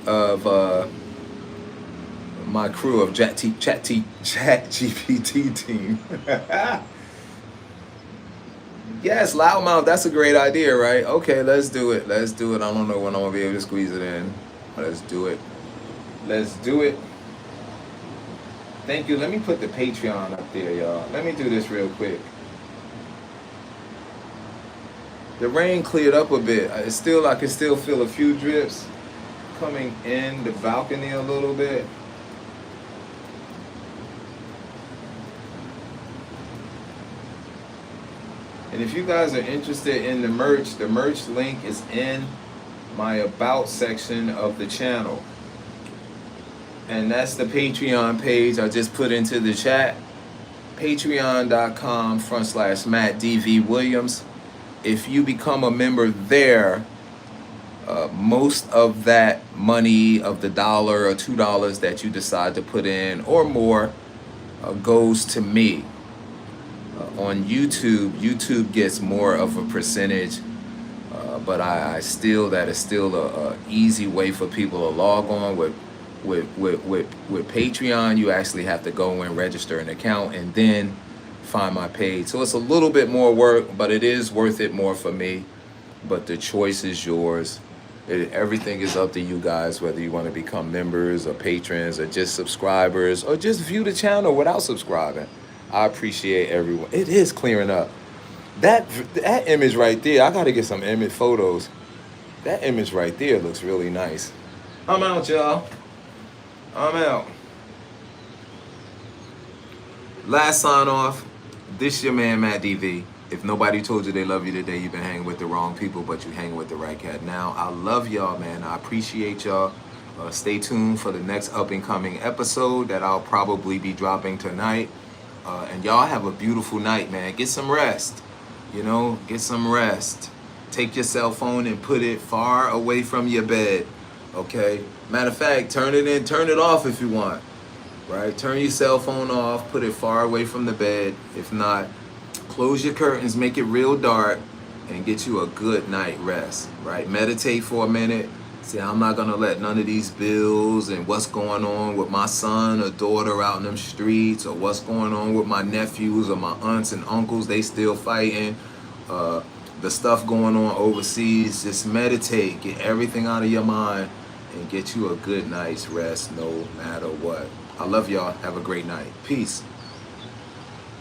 of my crew of Chat GPT team. Yes, loudmouth. That's a great idea, right? Okay, let's do it. Let's do it. I don't know when I'm gonna be able to squeeze it in. Let's do it. Let's do it. Thank you. Let me put the Patreon up there, y'all. Let me do this real quick. The rain cleared up a bit. I can still feel a few drips coming in the balcony a little bit. And if you guys are interested in the merch link is in my About section of the channel. And that's the Patreon page I just put into the chat. Patreon.com/Matt D.V. Williams. If you become a member there, most of that money of the $1 or $2 that you decide to put in or more goes to me. On YouTube gets more of a percentage, but that is still a easy way for people to log on. With Patreon, you actually have to go and register an account and then find my page. So it's a little bit more work, but it is worth it more for me. But the choice is yours. Everything is up to you guys, whether you want to become members or patrons or just subscribers or just view the channel without subscribing. I appreciate everyone. It is clearing up. That image right there, I got to get some image photos. That image right there looks really nice. I'm out, y'all. I'm out. Last sign off. This your man, Matt DV. If nobody told you they love you today, you've been hanging with the wrong people, but you're hanging with the right cat. Now, I love y'all, man. I appreciate y'all. Stay tuned for the next up and coming episode that I'll probably be dropping tonight. And y'all have a beautiful night, man. Get some rest. You know, get some rest. Take your cell phone and put it far away from your bed. Okay? Matter of fact, turn it off if you want. Right? Turn your cell phone off, put it far away from the bed. If not, close your curtains, make it real dark, and get you a good night rest. Right? Meditate for a minute. Say, I'm not gonna let none of these bills and what's going on with my son or daughter out in them streets, or what's going on with my nephews or my aunts and uncles, they still fighting, the stuff going on overseas. Just meditate, get everything out of your mind, and get you a good night's rest no matter what. I love y'all. Have a great night. Peace.